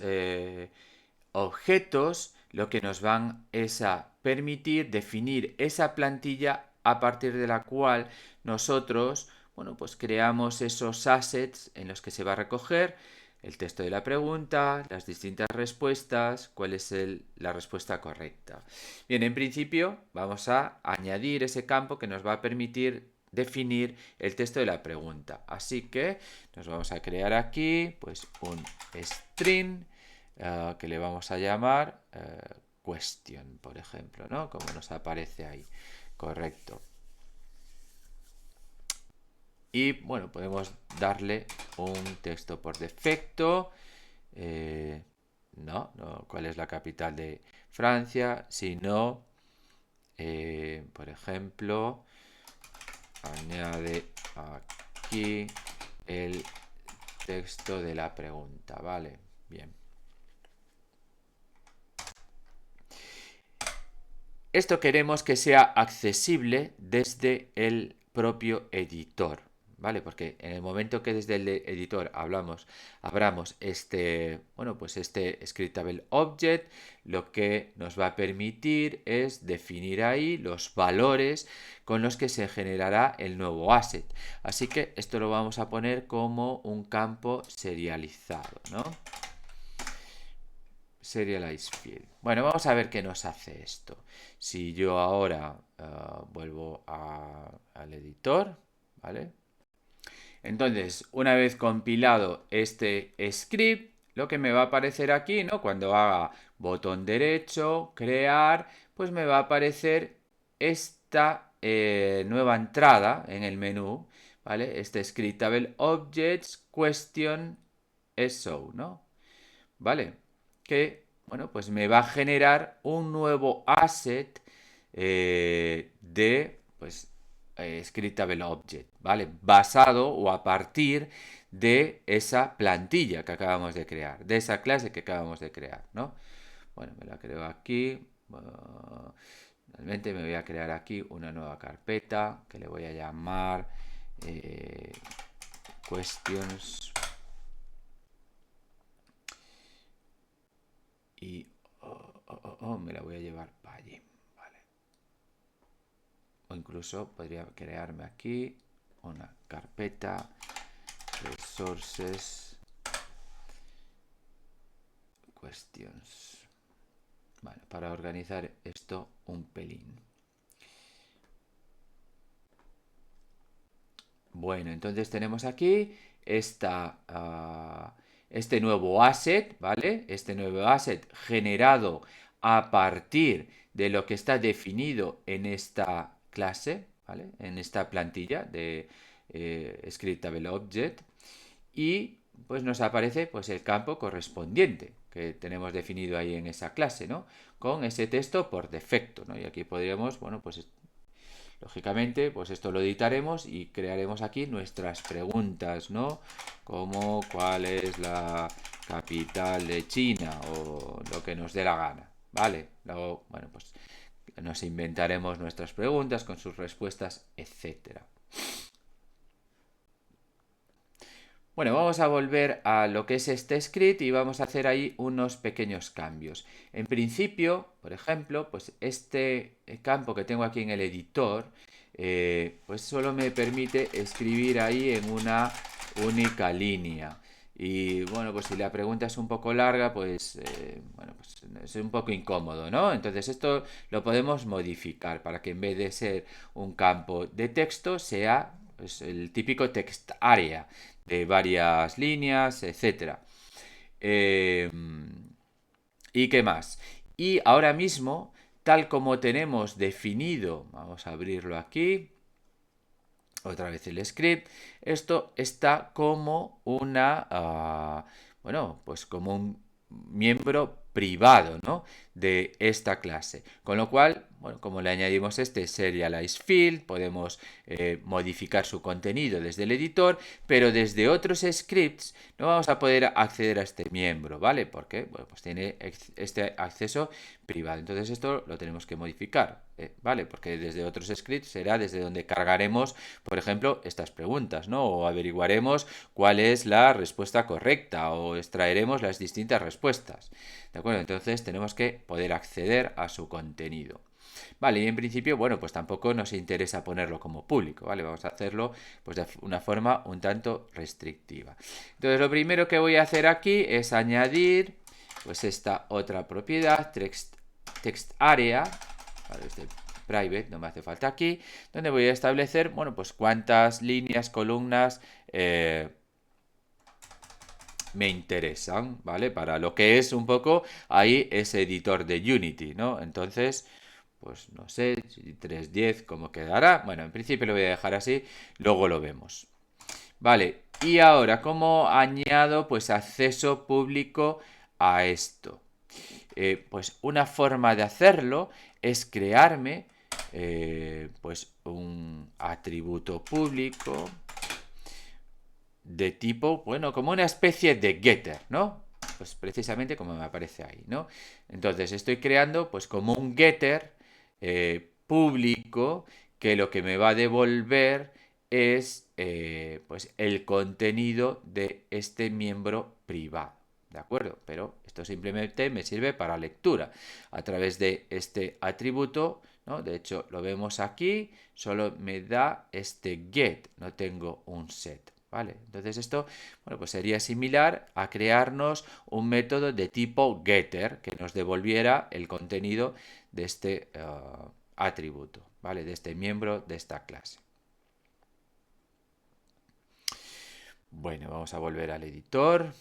objetos lo que nos van es a permitir definir esa plantilla a partir de la cual nosotros, bueno, pues creamos esos assets en los que se va a recoger el texto de la pregunta, las distintas respuestas, cuál es la respuesta correcta. Bien, en principio vamos a añadir ese campo que nos va a permitir definir el texto de la pregunta. Así que nos vamos a crear aquí pues un string que le vamos a llamar question, por ejemplo, ¿no? Como nos aparece ahí. Correcto. Y bueno, podemos darle un texto por defecto. No, ¿cuál es la capital de Francia? Sino, por ejemplo, añade aquí el texto de la pregunta, ¿vale? Bien. Esto queremos que sea accesible desde el propio editor, ¿vale? Porque en el momento que desde el editor abramos este, bueno, pues este scriptable object, lo que nos va a permitir es definir ahí los valores con los que se generará el nuevo asset. Así que esto lo vamos a poner como un campo serializado, ¿no? Serialize field. Bueno, vamos a ver qué nos hace esto. Si yo ahora vuelvo al editor, ¿vale? Entonces, una vez compilado este script, lo que me va a aparecer aquí, ¿no? Cuando haga botón derecho, crear, pues me va a aparecer esta nueva entrada en el menú, ¿vale? Este scriptable objects question so, ¿no? ¿Vale? Que, bueno, pues me va a generar un nuevo asset de, pues, scriptable object, ¿vale? Basado o a partir de esa plantilla que acabamos de crear, de esa clase que acabamos de crear, ¿no? Bueno, me la creo aquí. Realmente me voy a crear aquí una nueva carpeta que le voy a llamar questions. Y me la voy a llevar para allí, ¿vale? O incluso podría crearme aquí una carpeta resources questions, vale, para organizar esto un pelín. Bueno, entonces tenemos aquí este nuevo asset, ¿vale? Este nuevo asset generado a partir de lo que está definido en esta clase, ¿vale? En esta plantilla de scriptable object. Y pues nos aparece pues el campo correspondiente que tenemos definido ahí en esa clase, ¿no? Con ese texto por defecto, ¿no? Y aquí podríamos, bueno, pues lógicamente, pues esto lo editaremos y crearemos aquí nuestras preguntas, ¿no? Como cuál es la capital de China o lo que nos dé la gana, ¿vale? Luego, bueno, pues nos inventaremos nuestras preguntas con sus respuestas, etcétera. Bueno, vamos a volver a lo que es este script y vamos a hacer ahí unos pequeños cambios. En principio, por ejemplo, pues este campo que tengo aquí en el editor, pues solo me permite escribir ahí en una única línea. Y bueno, pues si la pregunta es un poco larga, pues, bueno, pues es un poco incómodo, ¿no? Entonces esto lo podemos modificar para que en vez de ser un campo de texto sea pues, el típico text area de varias líneas, etcétera. ¿Y qué más? Y ahora mismo, tal como tenemos definido, vamos a abrirlo aquí, otra vez el script, esto está como una, bueno, pues como un miembro privado, ¿no?, de esta clase. Con lo cual, bueno, como le añadimos este serialize field, podemos modificar su contenido desde el editor, pero desde otros scripts no vamos a poder acceder a este miembro, ¿vale? Porque, bueno, pues tiene este acceso privado. Entonces esto lo tenemos que modificar, ¿vale? Porque desde otros scripts será desde donde cargaremos, por ejemplo, estas preguntas, ¿no? O averiguaremos cuál es la respuesta correcta o extraeremos las distintas respuestas. ¿De acuerdo? Entonces tenemos que poder acceder a su contenido. Vale, y en principio, bueno, pues tampoco nos interesa ponerlo como público, ¿vale? Vamos a hacerlo pues de una forma un tanto restrictiva. Entonces lo primero que voy a hacer aquí es añadir pues esta otra propiedad, text area, ¿vale? Este private no me hace falta aquí, donde voy a establecer, bueno, pues cuántas líneas, columnas me interesan, ¿vale? Para lo que es un poco ahí ese editor de Unity, ¿no? Entonces, pues no sé, 3.10 cómo quedará. Bueno, en principio lo voy a dejar así, luego lo vemos. Vale, y ahora, ¿cómo añado pues acceso público a esto? Pues una forma de hacerlo es crearme pues un atributo público de tipo, bueno, como una especie de getter, ¿no? Pues precisamente como me aparece ahí, ¿no? Entonces estoy creando pues como un getter público que lo que me va a devolver es pues el contenido de este miembro privado, ¿de acuerdo? Pero esto simplemente me sirve para lectura a través de este atributo, ¿no? De hecho lo vemos aquí, solo me da este get, no tengo un set. ¿Vale? Entonces esto, bueno, pues sería similar a crearnos un método de tipo getter que nos devolviera el contenido de este atributo, ¿vale? De este miembro de esta clase. Bueno, vamos a volver al editor.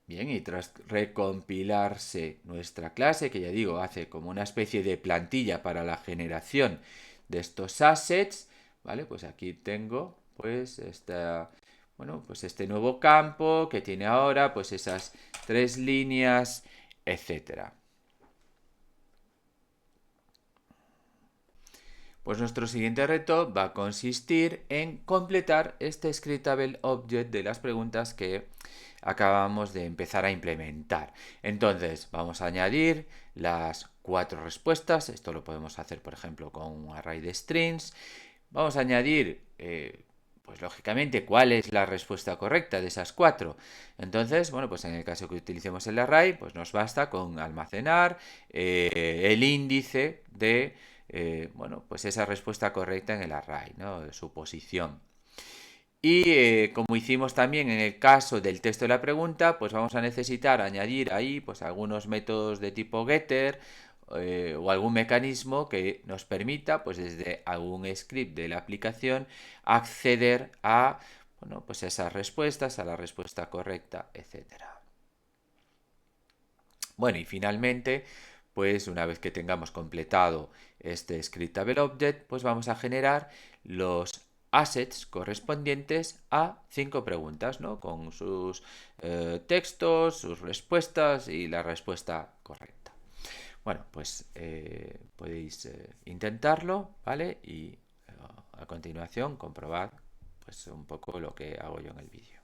Bien, y tras recompilarse nuestra clase, que ya digo, hace como una especie de plantilla para la generación de estos assets, ¿vale? Pues aquí tengo, pues, bueno, pues este nuevo campo que tiene ahora, pues esas 3 líneas, etcétera. Pues nuestro siguiente reto va a consistir en completar este scriptable object de las preguntas que acabamos de empezar a implementar. Entonces vamos a añadir las 4 respuestas. Esto lo podemos hacer, por ejemplo, con un array de strings. Vamos a añadir, pues lógicamente, cuál es la respuesta correcta de esas 4. Entonces, bueno, pues en el caso que utilicemos el array, pues nos basta con almacenar el índice de bueno, pues esa respuesta correcta en el array, ¿no? Su posición. Y como hicimos también en el caso del texto de la pregunta, pues vamos a necesitar añadir ahí pues algunos métodos de tipo getter o algún mecanismo que nos permita, pues desde algún script de la aplicación, acceder a, bueno, pues esas respuestas, a la respuesta correcta, etcétera. Bueno, y finalmente, pues una vez que tengamos completado este scriptable object, pues vamos a generar los assets correspondientes a 5 preguntas, ¿no? Con sus textos, sus respuestas y la respuesta correcta. Bueno, pues podéis intentarlo, ¿vale? Y a continuación comprobad pues un poco lo que hago yo en el vídeo.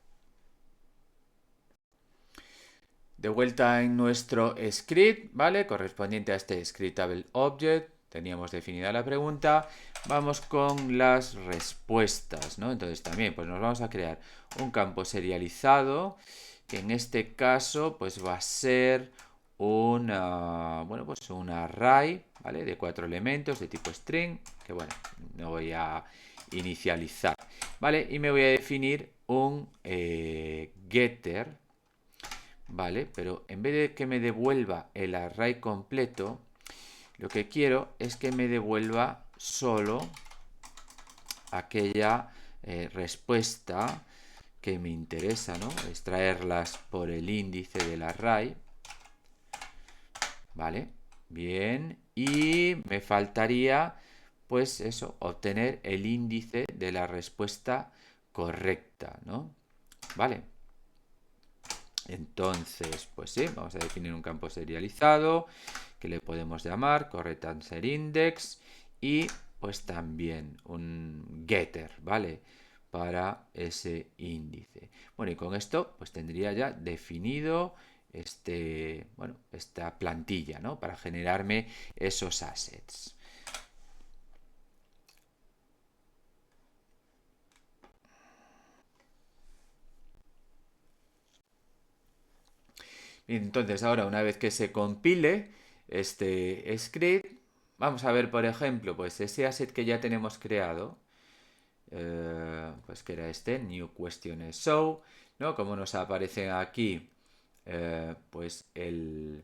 De vuelta en nuestro script, ¿vale? Correspondiente a este scriptable object. Teníamos definida la pregunta. Vamos con las respuestas, ¿no? Entonces también pues nos vamos a crear un campo serializado que en este caso pues va a ser bueno, pues un array, ¿vale? De 4 elementos de tipo string, que bueno, no voy a inicializar, ¿vale? Y me voy a definir un getter, ¿vale? Pero en vez de que me devuelva el array completo, lo que quiero es que me devuelva solo aquella respuesta que me interesa, ¿no? Extraerlas por el índice del array, ¿vale? Bien, y me faltaría pues eso, obtener el índice de la respuesta correcta, ¿no? Vale. Entonces, pues sí, vamos a definir un campo serializado que le podemos llamar correct answer index y pues también un getter, ¿vale? Para ese índice. Bueno, y con esto pues tendría ya definido esta plantilla, ¿no? Para generarme esos assets. Entonces ahora una vez que se compile este script, vamos a ver por ejemplo pues ese asset que ya tenemos creado, pues que era este, new question show, ¿no? Como nos aparece aquí pues el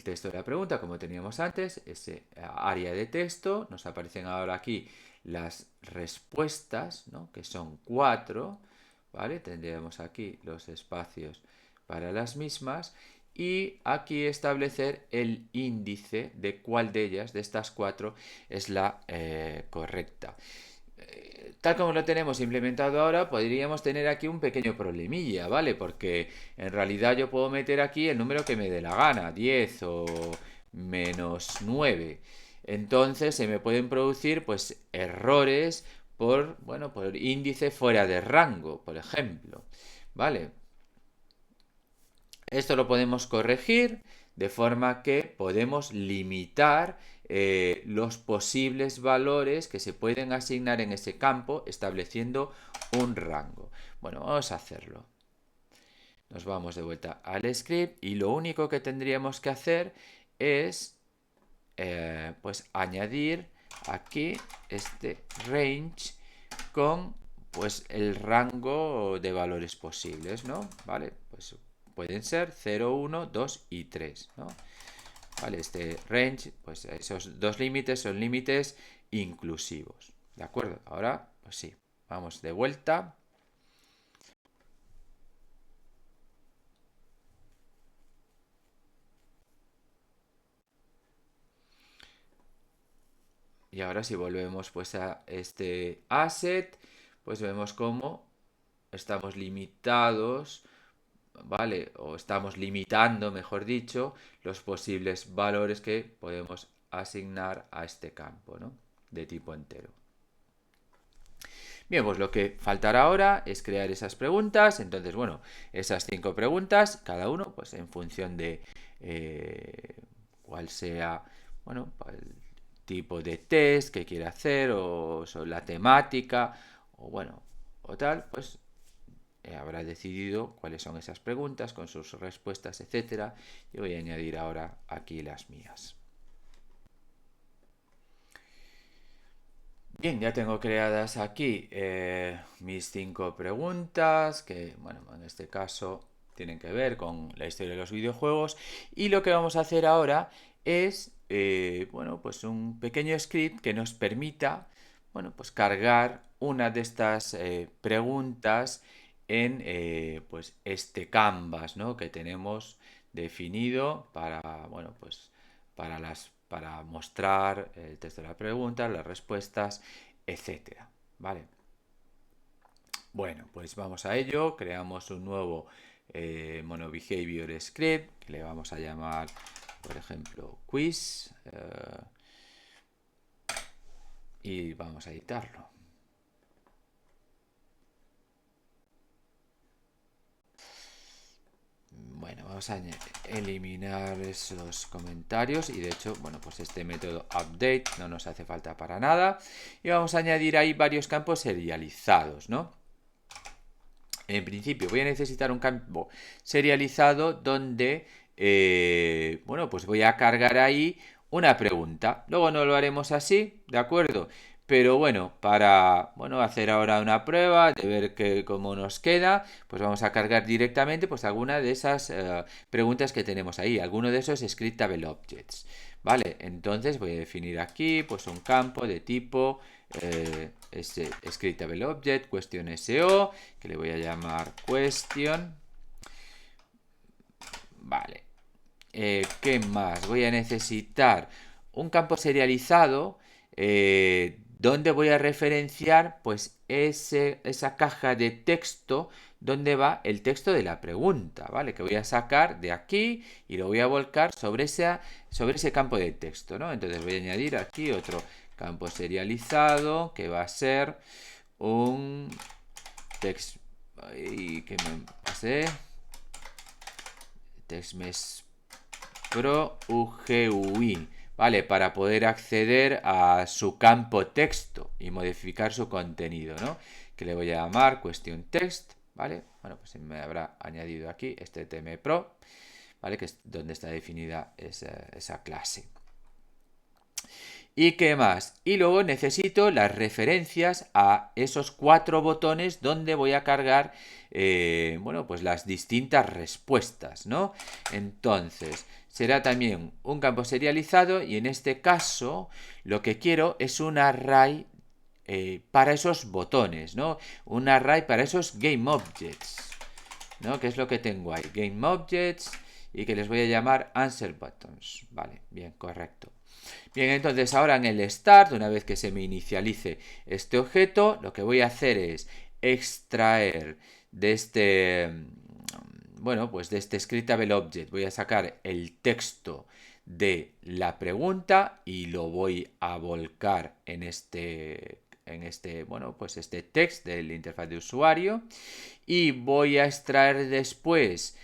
texto de la pregunta, como teníamos antes, ese área de texto, nos aparecen ahora aquí las respuestas, ¿no? Que son 4, ¿vale? Tendríamos aquí los espacios para las mismas y aquí establecer el índice de cuál de ellas, de estas 4, es la correcta. Tal como lo tenemos implementado ahora, podríamos tener aquí un pequeño problemilla, ¿vale? Porque en realidad yo puedo meter aquí el número que me dé la gana, 10 o menos 9. Entonces se me pueden producir pues errores por índice fuera de rango, por ejemplo. ¿Vale? Esto lo podemos corregir de forma que podemos limitar los posibles valores que se pueden asignar en ese campo estableciendo un rango. Bueno, vamos a hacerlo. Nos vamos de vuelta al script y lo único que tendríamos que hacer es pues añadir aquí este range con pues el rango de valores posibles, ¿no? Vale, pues pueden ser 0, 1, 2 y 3, ¿no? Vale, este range, pues esos dos límites son límites inclusivos, ¿de acuerdo? Ahora, pues sí, vamos de vuelta. Y ahora si volvemos pues a este asset, pues vemos cómo estamos limitados, ¿vale? O estamos limitando, mejor dicho, los posibles valores que podemos asignar a este campo, ¿no? De tipo entero. Bien, pues lo que faltará ahora es crear esas preguntas. Entonces, bueno, esas 5 preguntas, cada uno, pues en función de cuál sea, bueno, el tipo de test que quiera hacer o sobre la temática o bueno, o tal, pues habrá decidido cuáles son esas preguntas con sus respuestas, etcétera. Yo voy a añadir ahora aquí las mías. Bien, ya tengo creadas aquí mis 5 preguntas, que bueno, en este caso tienen que ver con la historia de los videojuegos. Y lo que vamos a hacer ahora es, bueno, pues un pequeño script que nos permita, bueno, pues cargar una de estas preguntas en, pues este canvas, ¿no? Que tenemos definido para, bueno, pues para mostrar el texto de la pregunta, las respuestas, etcétera. ¿Vale? Bueno, pues vamos a ello. Creamos un nuevo MonoBehavior script que le vamos a llamar, por ejemplo, quiz. Y vamos a editarlo. Bueno, vamos a eliminar esos comentarios y de hecho, bueno, pues este método update no nos hace falta para nada y vamos a añadir ahí varios campos serializados, ¿no? En principio voy a necesitar un campo serializado donde, bueno, pues voy a cargar ahí una pregunta. Luego no lo haremos así, ¿de acuerdo? Pero bueno, para bueno, hacer ahora una prueba de ver cómo nos queda, pues vamos a cargar directamente pues alguna de esas preguntas que tenemos ahí, alguno de esos scriptable objects. Vale, entonces voy a definir aquí pues un campo de tipo scriptable object, question SO, que le voy a llamar question. Vale. ¿Qué más? Voy a necesitar un campo serializado donde voy a referenciar pues esa caja de texto donde va el texto de la pregunta, ¿vale? Que voy a sacar de aquí y lo voy a volcar sobre ese campo de texto, ¿no? Entonces voy a añadir aquí otro campo serializado que va a ser un text... ¿Qué me pasé? TextMesh Pro UGUI, ¿vale? Para poder acceder a su campo texto y modificar su contenido, ¿no? Que le voy a llamar question text, ¿vale? Bueno, pues me habrá añadido aquí este TMPro, ¿vale? Que es donde está definida esa clase. ¿Y qué más? Y luego necesito las referencias a esos 4 botones donde voy a cargar, bueno, pues las distintas respuestas, ¿no? Entonces, será también un campo serializado y en este caso lo que quiero es un array para esos botones, ¿no? Un array para esos GameObjects, ¿no? Que es lo que tengo ahí, GameObjects, y que les voy a llamar AnswerButtons. Vale, bien, correcto. Bien, entonces ahora en el start, una vez que se me inicialice este objeto, lo que voy a hacer es extraer de este, bueno, pues de este scriptable object, voy a sacar el texto de la pregunta y lo voy a volcar en este, bueno, pues este text del interfaz de usuario y voy a extraer después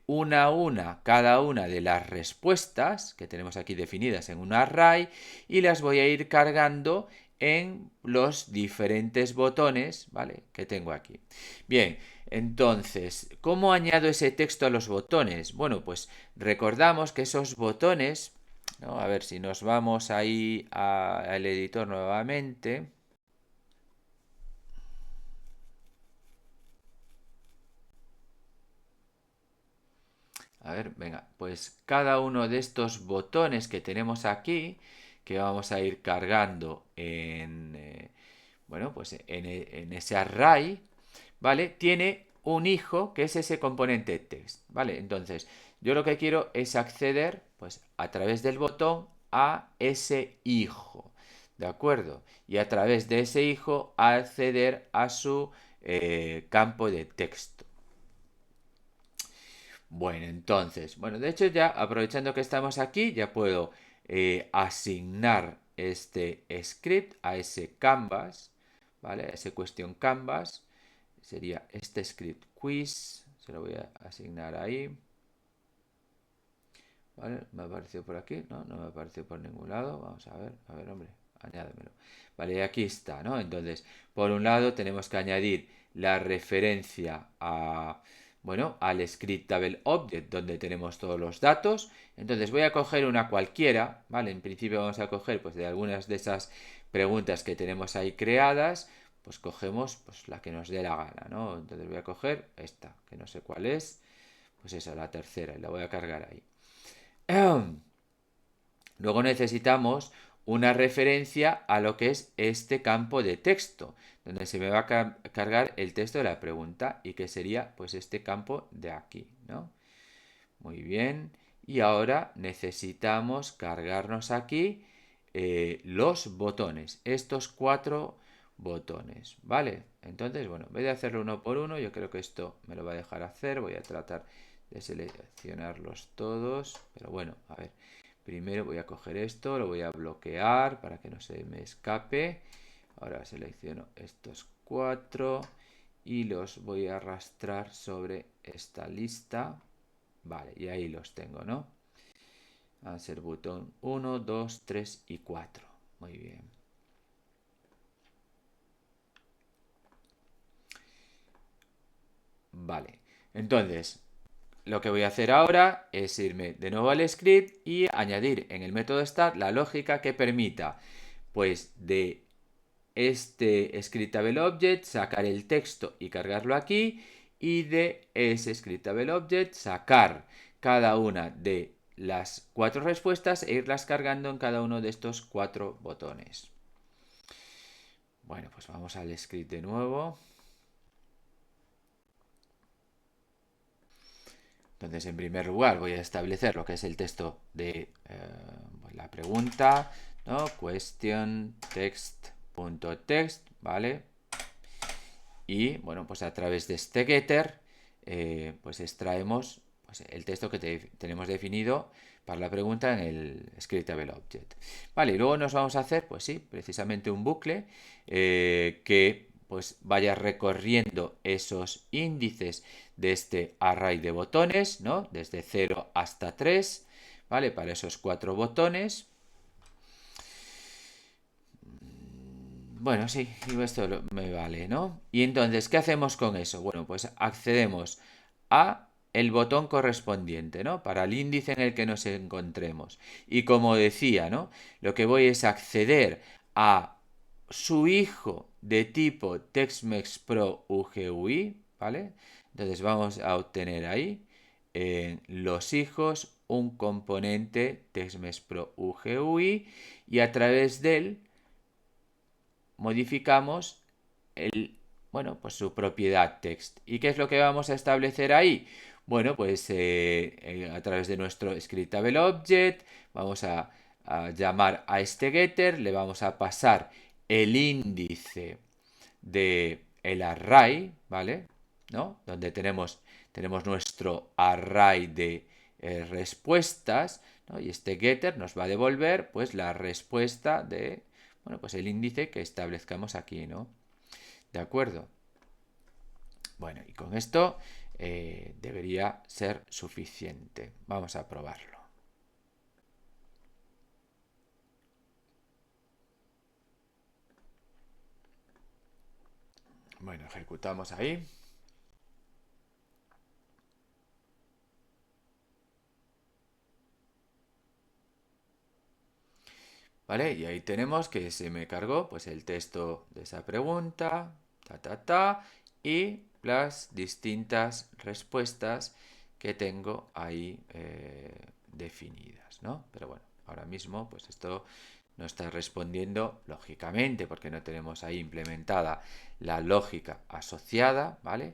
una a una cada una de las respuestas que tenemos aquí definidas en un array y las voy a ir cargando en los diferentes botones, ¿vale? Que tengo aquí. Bien, entonces, ¿cómo añado ese texto a los botones? Bueno, pues recordamos que esos botones, ¿no? A ver si nos vamos ahí al editor nuevamente. A ver, venga, pues cada uno de estos botones que tenemos aquí, que vamos a ir cargando bueno, pues en ese array, ¿vale? Tiene un hijo que es ese componente text, ¿vale? Entonces, yo lo que quiero es acceder, pues, a través del botón a ese hijo, ¿de acuerdo? Y a través de ese hijo acceder a su campo de texto. Bueno, entonces, bueno, de hecho ya aprovechando que estamos aquí, ya puedo asignar este script a ese canvas, ¿vale? A ese question canvas. Sería este script quiz, se lo voy a asignar ahí. ¿Vale? Me ha aparecido por aquí, ¿no? No me ha aparecido por ningún lado. Vamos a ver, hombre, añádemelo. Vale, y aquí está, ¿no? Entonces, por un lado tenemos que añadir la referencia a, bueno, al scriptable object donde tenemos todos los datos. Entonces voy a coger una cualquiera, ¿vale? En principio vamos a coger pues de algunas de esas preguntas que tenemos ahí creadas, pues cogemos pues la que nos dé la gana, ¿no? Entonces voy a coger esta, que no sé cuál es, pues esa, la tercera, y la voy a cargar ahí. Luego necesitamos una referencia a lo que es este campo de texto, donde se me va a cargar el texto de la pregunta y que sería pues este campo de aquí, ¿no? Muy bien. Y ahora necesitamos cargarnos aquí los botones, estos 4 botones, ¿vale? Entonces, bueno, en vez de hacerlo uno por uno, yo creo que esto me lo va a dejar hacer. Voy a tratar de seleccionarlos todos, pero bueno, a ver. Primero voy a coger esto, lo voy a bloquear para que no se me escape. Ahora selecciono estos 4 y los voy a arrastrar sobre esta lista. Vale, y ahí los tengo, ¿no? Answer button 1, 2, 3 y 4. Muy bien. Vale, entonces lo que voy a hacer ahora es irme de nuevo al script y añadir en el método start la lógica que permita, pues, de este scriptable object sacar el texto y cargarlo aquí y de ese scriptable object sacar cada una de las 4 respuestas e irlas cargando en cada uno de estos 4 botones. Bueno, pues vamos al script de nuevo. Entonces, en primer lugar, voy a establecer lo que es el texto de la pregunta, ¿no? Question text.text, ¿vale? Y bueno, pues a través de este getter, pues extraemos pues, el texto que tenemos definido para la pregunta en el scriptable object. Vale, y luego nos vamos a hacer, pues sí, precisamente un bucle que pues vaya recorriendo esos índices de este array de botones, ¿no? Desde 0 hasta 3, ¿vale? Para esos 4 botones. Bueno, sí, esto me vale, ¿no? Y entonces, ¿qué hacemos con eso? Bueno, pues accedemos a el botón correspondiente, ¿no? Para el índice en el que nos encontremos. Y como decía, ¿no? Lo que voy es acceder a su hijo de tipo TextMex Pro UGUI, ¿vale? Entonces vamos a obtener ahí en los hijos un componente TextMex Pro UGUI y a través de él modificamos bueno, pues su propiedad text. ¿Y qué es lo que vamos a establecer ahí? Bueno, pues a través de nuestro scriptable object vamos a llamar a este getter, le vamos a pasar el índice de el array, ¿vale? ¿No? Donde tenemos nuestro array de respuestas, ¿no? Y este getter nos va a devolver pues la respuesta de, bueno, pues el índice que establezcamos aquí, ¿no? ¿De acuerdo? Bueno, y con esto debería ser suficiente. Vamos a probarlo. Bueno, ejecutamos ahí. ¿Vale? Y ahí tenemos que se me cargó pues el texto de esa pregunta, y las distintas respuestas que tengo ahí definidas, ¿no? Pero bueno, ahora mismo pues esto no está respondiendo lógicamente porque no tenemos ahí implementada la lógica asociada, ¿vale?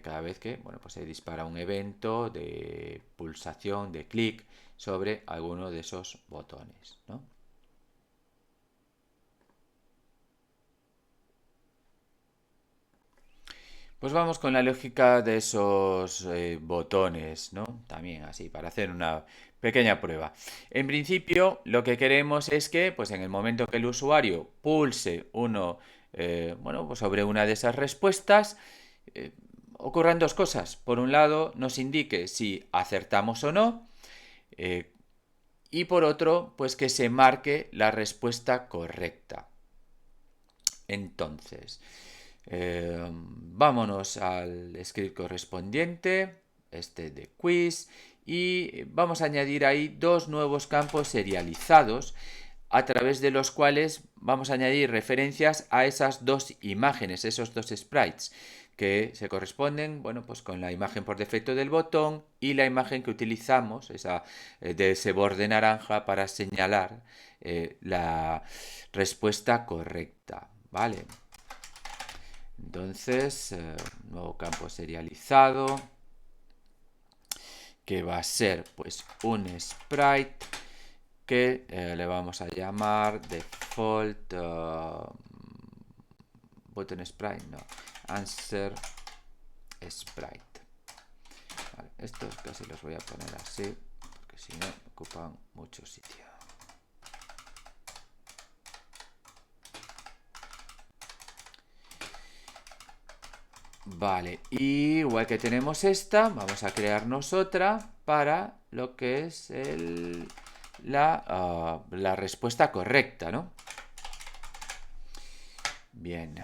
Cada vez que bueno, pues se dispara un evento de pulsación, de clic sobre alguno de esos botones, ¿no? Pues vamos con la lógica de esos botones, ¿no? También así, para hacer una pequeña prueba. En principio, lo que queremos es que, pues en el momento que el usuario pulse bueno, pues sobre una de esas respuestas, eh, ocurran dos cosas. Por un lado, nos indique si acertamos o no, eh, y por otro, pues que se marque la respuesta correcta. Entonces, vámonos al script correspondiente, este de quiz, y vamos a añadir ahí dos nuevos campos serializados a través de los cuales vamos a añadir referencias a esas dos imágenes, esos dos sprites que se corresponden, bueno, pues con la imagen por defecto del botón y la imagen que utilizamos, esa de ese borde naranja para señalar la respuesta correcta, ¿vale? Entonces, nuevo campo serializado que va a ser pues un sprite que le vamos a llamar default button sprite, no, answer sprite. Vale, estos casi los voy a poner así porque si no ocupan mucho sitio. Vale, y igual que tenemos esta, vamos a crearnos otra para lo que es la respuesta correcta, ¿no? Bien.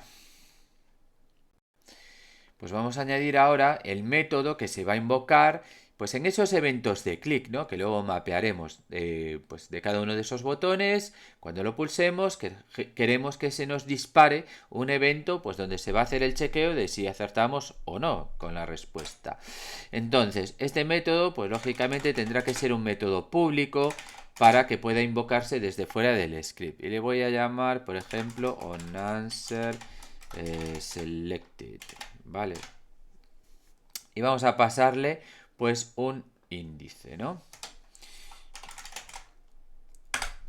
Pues vamos a añadir ahora el método que se va a invocar pues en esos eventos de clic, ¿no? Que luego mapearemos pues de cada uno de esos botones. Cuando lo pulsemos, queremos que se nos dispare un evento pues donde se va a hacer el chequeo de si acertamos o no con la respuesta. Entonces, este método pues lógicamente tendrá que ser un método público para que pueda invocarse desde fuera del script. Y le voy a llamar, por ejemplo, onAnswer selected, ¿vale? Y vamos a pasarle pues un índice, ¿no?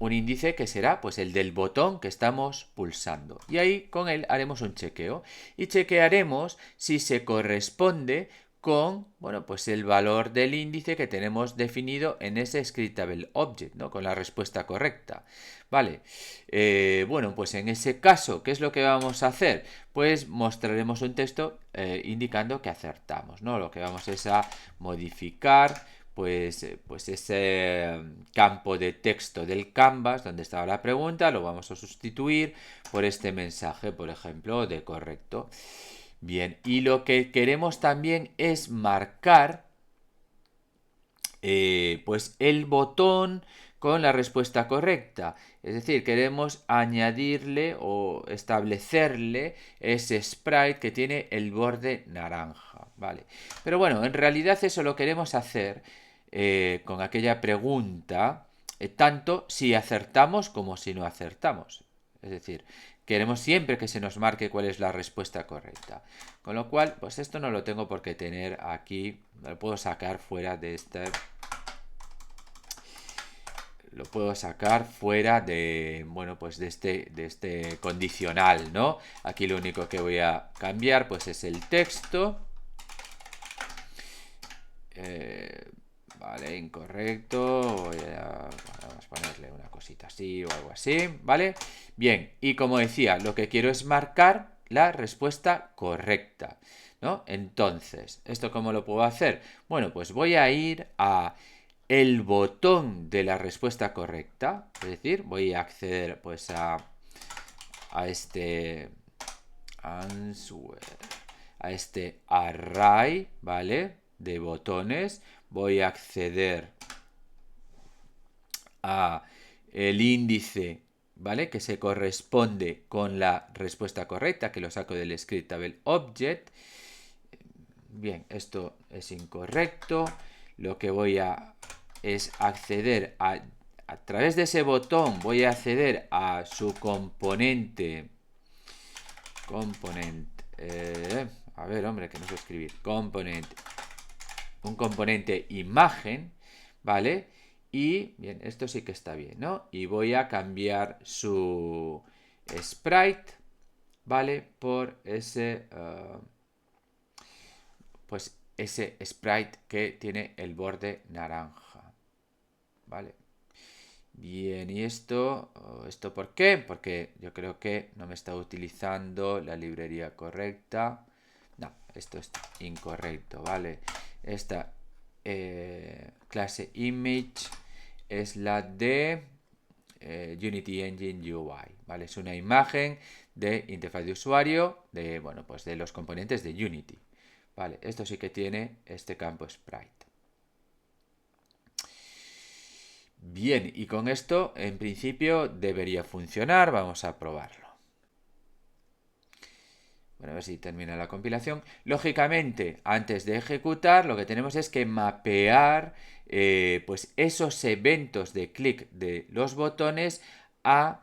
un índice que será pues el del botón que estamos pulsando. Y ahí con él haremos un chequeo y chequearemos si se corresponde con, bueno, pues el valor del índice que tenemos definido en ese scriptable object, ¿no? Con la respuesta correcta. Vale, bueno, pues en ese caso, ¿qué es lo que vamos a hacer? Pues mostraremos un texto indicando que acertamos, ¿no? Lo que vamos es a modificar pues ese campo de texto del canvas donde estaba la pregunta, lo vamos a sustituir por este mensaje, por ejemplo, de correcto. Bien, y lo que queremos también es marcar pues el botón con la respuesta correcta. Es decir, queremos añadirle o establecerle ese sprite que tiene el borde naranja. ¿Vale? Pero bueno, en realidad eso lo queremos hacer con aquella pregunta, tanto si acertamos como si no acertamos. Es decir, queremos siempre que se nos marque cuál es la respuesta correcta. Con lo cual, pues esto no lo tengo por qué tener aquí, lo puedo sacar fuera de este... Lo puedo sacar fuera de, bueno, pues de este condicional, ¿no? Aquí lo único que voy a cambiar, pues es el texto. Vale, incorrecto. Vamos a ponerle una cosita así o algo así, ¿vale? Bien, y como decía, lo que quiero es marcar la respuesta correcta, ¿no? Entonces, ¿esto cómo lo puedo hacer? Bueno, pues voy a ir a el botón de la respuesta correcta, es decir, voy a acceder pues a este answer, a este array, ¿vale? De botones, voy a acceder a el índice, ¿vale? Que se corresponde con la respuesta correcta, que lo saco del scriptable object. Bien, esto es incorrecto. Lo que voy a es acceder a través de ese botón, voy a acceder a su componente. A ver, hombre, que no sé escribir. Un componente imagen, ¿vale? Y, bien, esto sí que está bien, ¿no? Y voy a cambiar su sprite, ¿vale? Por ese, pues ese sprite que tiene el borde naranja, ¿vale? Bien, ¿y esto por qué? Porque yo creo que no me está utilizando la librería correcta. No, esto es incorrecto, ¿vale? Esta clase image es la de Unity Engine UI, ¿vale? Es una imagen de interfaz de usuario de, bueno, pues de los componentes de Unity, ¿vale? Esto sí que tiene este campo sprite. Bien, y con esto en principio debería funcionar. Vamos a probarlo. Bueno, a ver si termina la compilación. Lógicamente, antes de ejecutar, lo que tenemos es que mapear pues esos eventos de clic de los botones a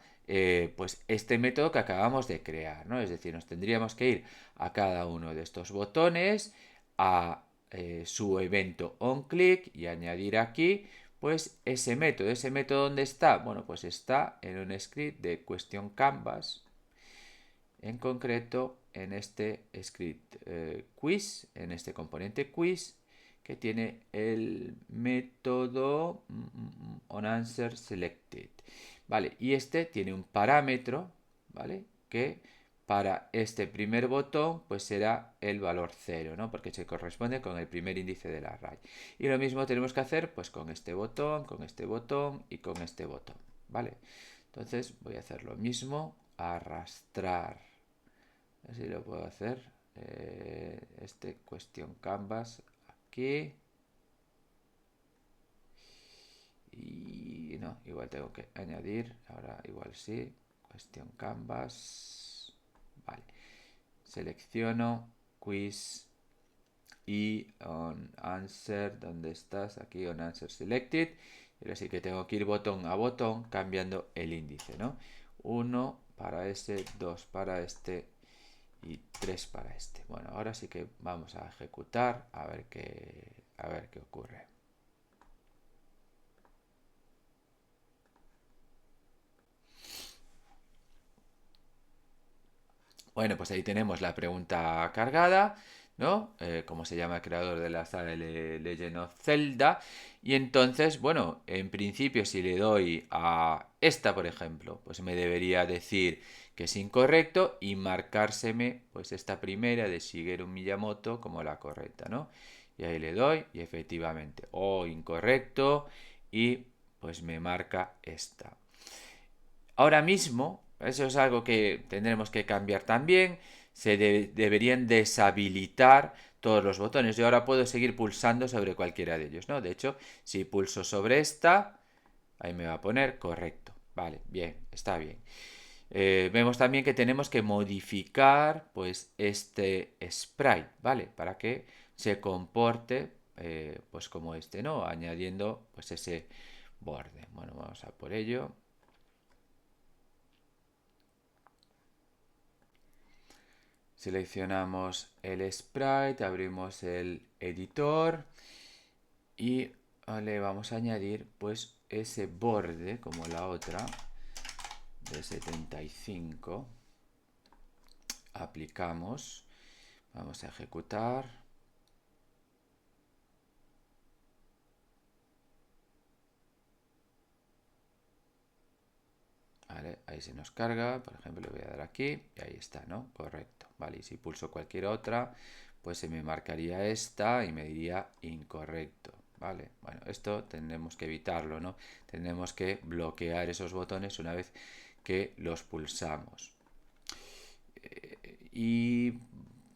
pues este método que acabamos de crear, ¿no? Es decir, nos tendríamos que ir a cada uno de estos botones, a su evento onClick y añadir aquí pues ese método ¿dónde está? Bueno, pues está en un script de question canvas, en concreto en este script quiz, en este componente quiz, que tiene el método onAnswerSelected. Vale, y este tiene un parámetro, ¿vale? Que para este primer botón pues será el valor 0, ¿no? Porque se corresponde con el primer índice del array. Y lo mismo tenemos que hacer pues con este botón y con este botón, ¿vale? Entonces voy a hacer lo mismo, arrastrar, así lo puedo hacer, este question canvas aquí. Y no, igual tengo que añadir, ahora igual sí, question canvas, vale, selecciono quiz y on answer, ¿dónde estás? Aquí on answer selected, y ahora sí que tengo que ir botón a botón cambiando el índice, ¿no? 1 para este, 2 para este y 3 para este. Bueno, ahora sí que vamos a ejecutar a ver qué ocurre. Bueno, pues ahí tenemos la pregunta cargada, ¿no? Como se llama el creador de la saga de Legend of Zelda. Y entonces, bueno, en principio si le doy a esta, por ejemplo, pues me debería decir que es incorrecto y marcárseme pues esta primera de Shigeru Miyamoto como la correcta, ¿no? Y ahí le doy y efectivamente, incorrecto, y pues me marca esta. Ahora mismo, eso es algo que tendremos que cambiar también, deberían deshabilitar todos los botones. Yo ahora puedo seguir pulsando sobre cualquiera de ellos, ¿no? De hecho, si pulso sobre esta, ahí me va a poner correcto. Vale, bien, está bien. Vemos también que tenemos que modificar pues este sprite, ¿vale? Para que se comporte pues como este, ¿no? Añadiendo pues ese borde. Bueno, vamos a por ello. Seleccionamos el sprite, abrimos el editor y le vamos a añadir pues ese borde como la otra de 75. Aplicamos, vamos a ejecutar. Vale, ahí se nos carga, por ejemplo le voy a dar aquí y ahí está, ¿no? Correcto, vale, y si pulso cualquier otra, pues se me marcaría esta y me diría incorrecto, ¿vale? Bueno, esto tendremos que evitarlo, ¿no? Tendremos que bloquear esos botones una vez que los pulsamos. Y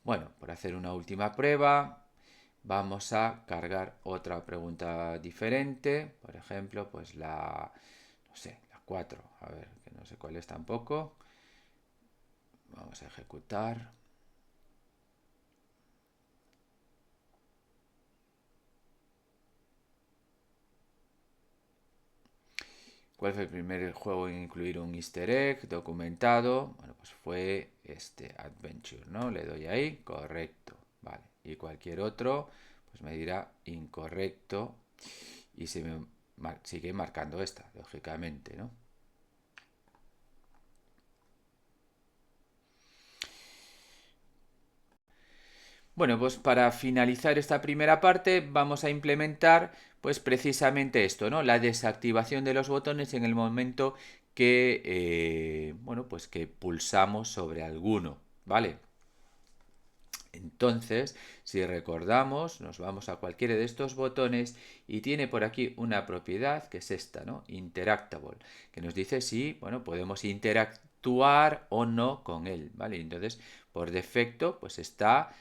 bueno, por hacer una última prueba, vamos a cargar otra pregunta diferente, por ejemplo, pues no sé, la 4, a ver, que no sé cuál es tampoco. Vamos a ejecutar. ¿Cuál fue el primer juego en incluir un easter egg documentado? Bueno, pues fue este Adventure, ¿no? Le doy ahí, correcto, vale. Y cualquier otro, pues me dirá incorrecto y se me sigue marcando esta, lógicamente, ¿no? Bueno, pues para finalizar esta primera parte vamos a implementar pues precisamente esto, ¿no? La desactivación de los botones en el momento que, bueno, pues que pulsamos sobre alguno, ¿vale? Entonces, si recordamos, nos vamos a cualquiera de estos botones y tiene por aquí una propiedad que es esta, ¿no? Interactable, que nos dice si, bueno, podemos interactuar o no con él, ¿vale? Entonces, por defecto, pues está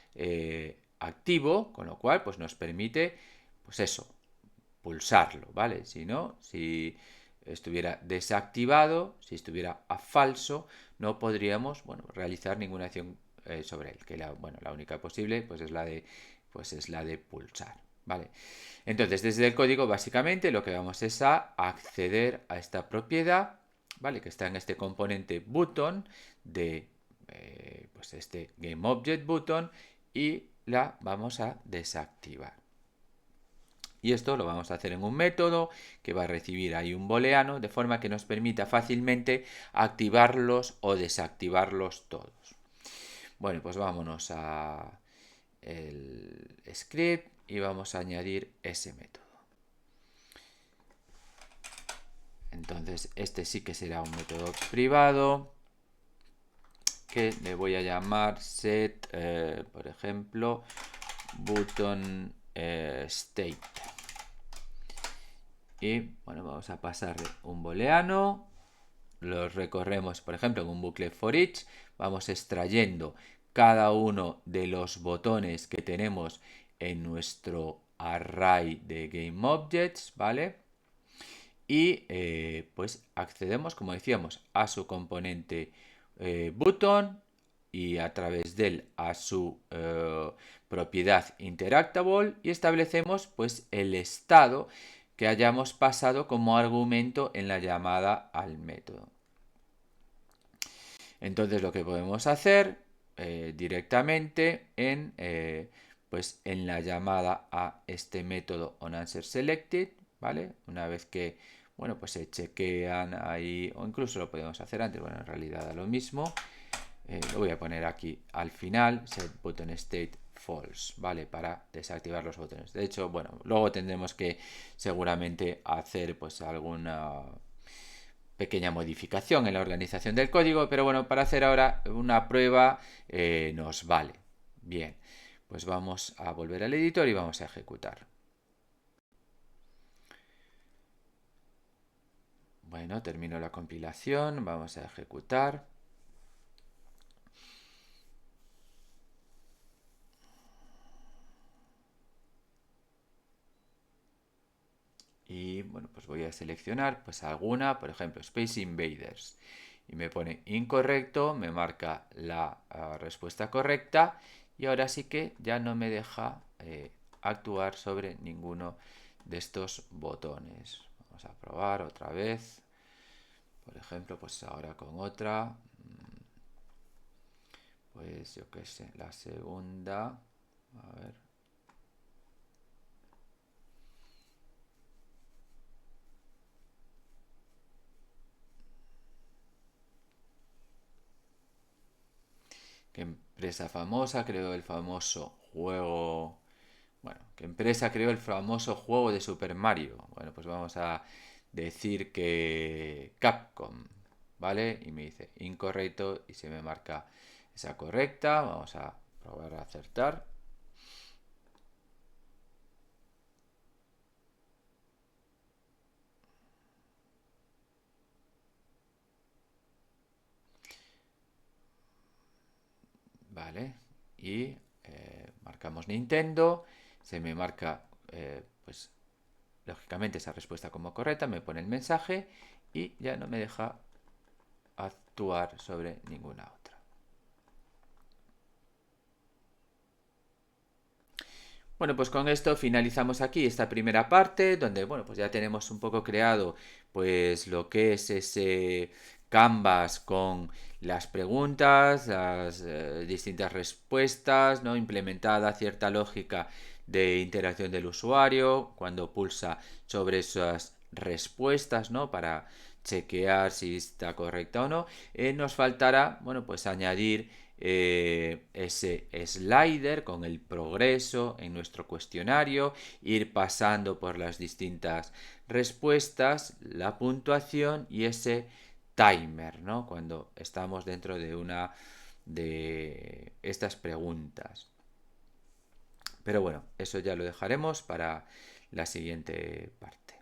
activo, con lo cual, pues nos permite, pues eso, pulsarlo, ¿vale? Si no, si estuviera desactivado, si estuviera a falso, no podríamos, bueno, realizar ninguna acción sobre él, que bueno, la única posible pues es la de pulsar, ¿vale? Entonces, desde el código básicamente lo que vamos es a acceder a esta propiedad, ¿vale? Que está en este componente button de pues este GameObject button y la vamos a desactivar. Y esto lo vamos a hacer en un método que va a recibir ahí un booleano de forma que nos permita fácilmente activarlos o desactivarlos todos. Bueno, pues vámonos a el script y vamos a añadir ese método. Entonces este sí que será un método privado que le voy a llamar set, por ejemplo, button state. Y bueno, vamos a pasarle un booleano, lo recorremos por ejemplo en un bucle for each, vamos extrayendo cada uno de los botones que tenemos en nuestro array de GameObjects, ¿vale? Y pues accedemos, como decíamos, a su componente button y a través de él a su propiedad interactable y establecemos pues el estado que hayamos pasado como argumento en la llamada al método. Entonces lo que podemos hacer directamente pues en la llamada a este método onAnswerSelected, ¿vale? Una vez que bueno, pues se chequean ahí, o incluso lo podemos hacer antes, bueno, en realidad da lo mismo. lo voy a poner aquí al final, set button state false, ¿vale? Para desactivar los botones. De hecho, bueno, luego tendremos que seguramente hacer pues alguna pequeña modificación en la organización del código, pero bueno, para hacer ahora una prueba nos vale. Bien, pues vamos a volver al editor y vamos a ejecutar. Bueno, termino la compilación, vamos a ejecutar. Y bueno, pues voy a seleccionar pues alguna, por ejemplo, Space Invaders. Y me pone incorrecto, me marca la respuesta correcta y ahora sí que ya no me deja actuar sobre ninguno de estos botones. Vamos a probar otra vez. Por ejemplo, pues ahora con otra. Pues yo qué sé, la segunda. A ver. ¿Qué empresa famosa creó el famoso juego? Bueno, ¿qué empresa creó el famoso juego de Super Mario? Bueno, pues vamos a decir que Capcom, ¿vale? Y me dice incorrecto y se me marca esa correcta. Vamos a probar a acertar. ¿Vale? Y marcamos Nintendo. Se me marca, pues, lógicamente esa respuesta como correcta. Me pone el mensaje y ya no me deja actuar sobre ninguna otra. Bueno, pues con esto finalizamos aquí esta primera parte, donde, bueno, pues ya tenemos un poco creado, pues lo que es ese canvas con las preguntas, las distintas respuestas, ¿no? Implementada cierta lógica de interacción del usuario cuando pulsa sobre esas respuestas, ¿no? Para chequear si está correcta o no. Nos faltará, bueno, pues añadir ese slider con el progreso en nuestro cuestionario, ir pasando por las distintas respuestas, la puntuación y ese timer, ¿no? Cuando estamos dentro de una de estas preguntas. Pero bueno, eso ya lo dejaremos para la siguiente parte.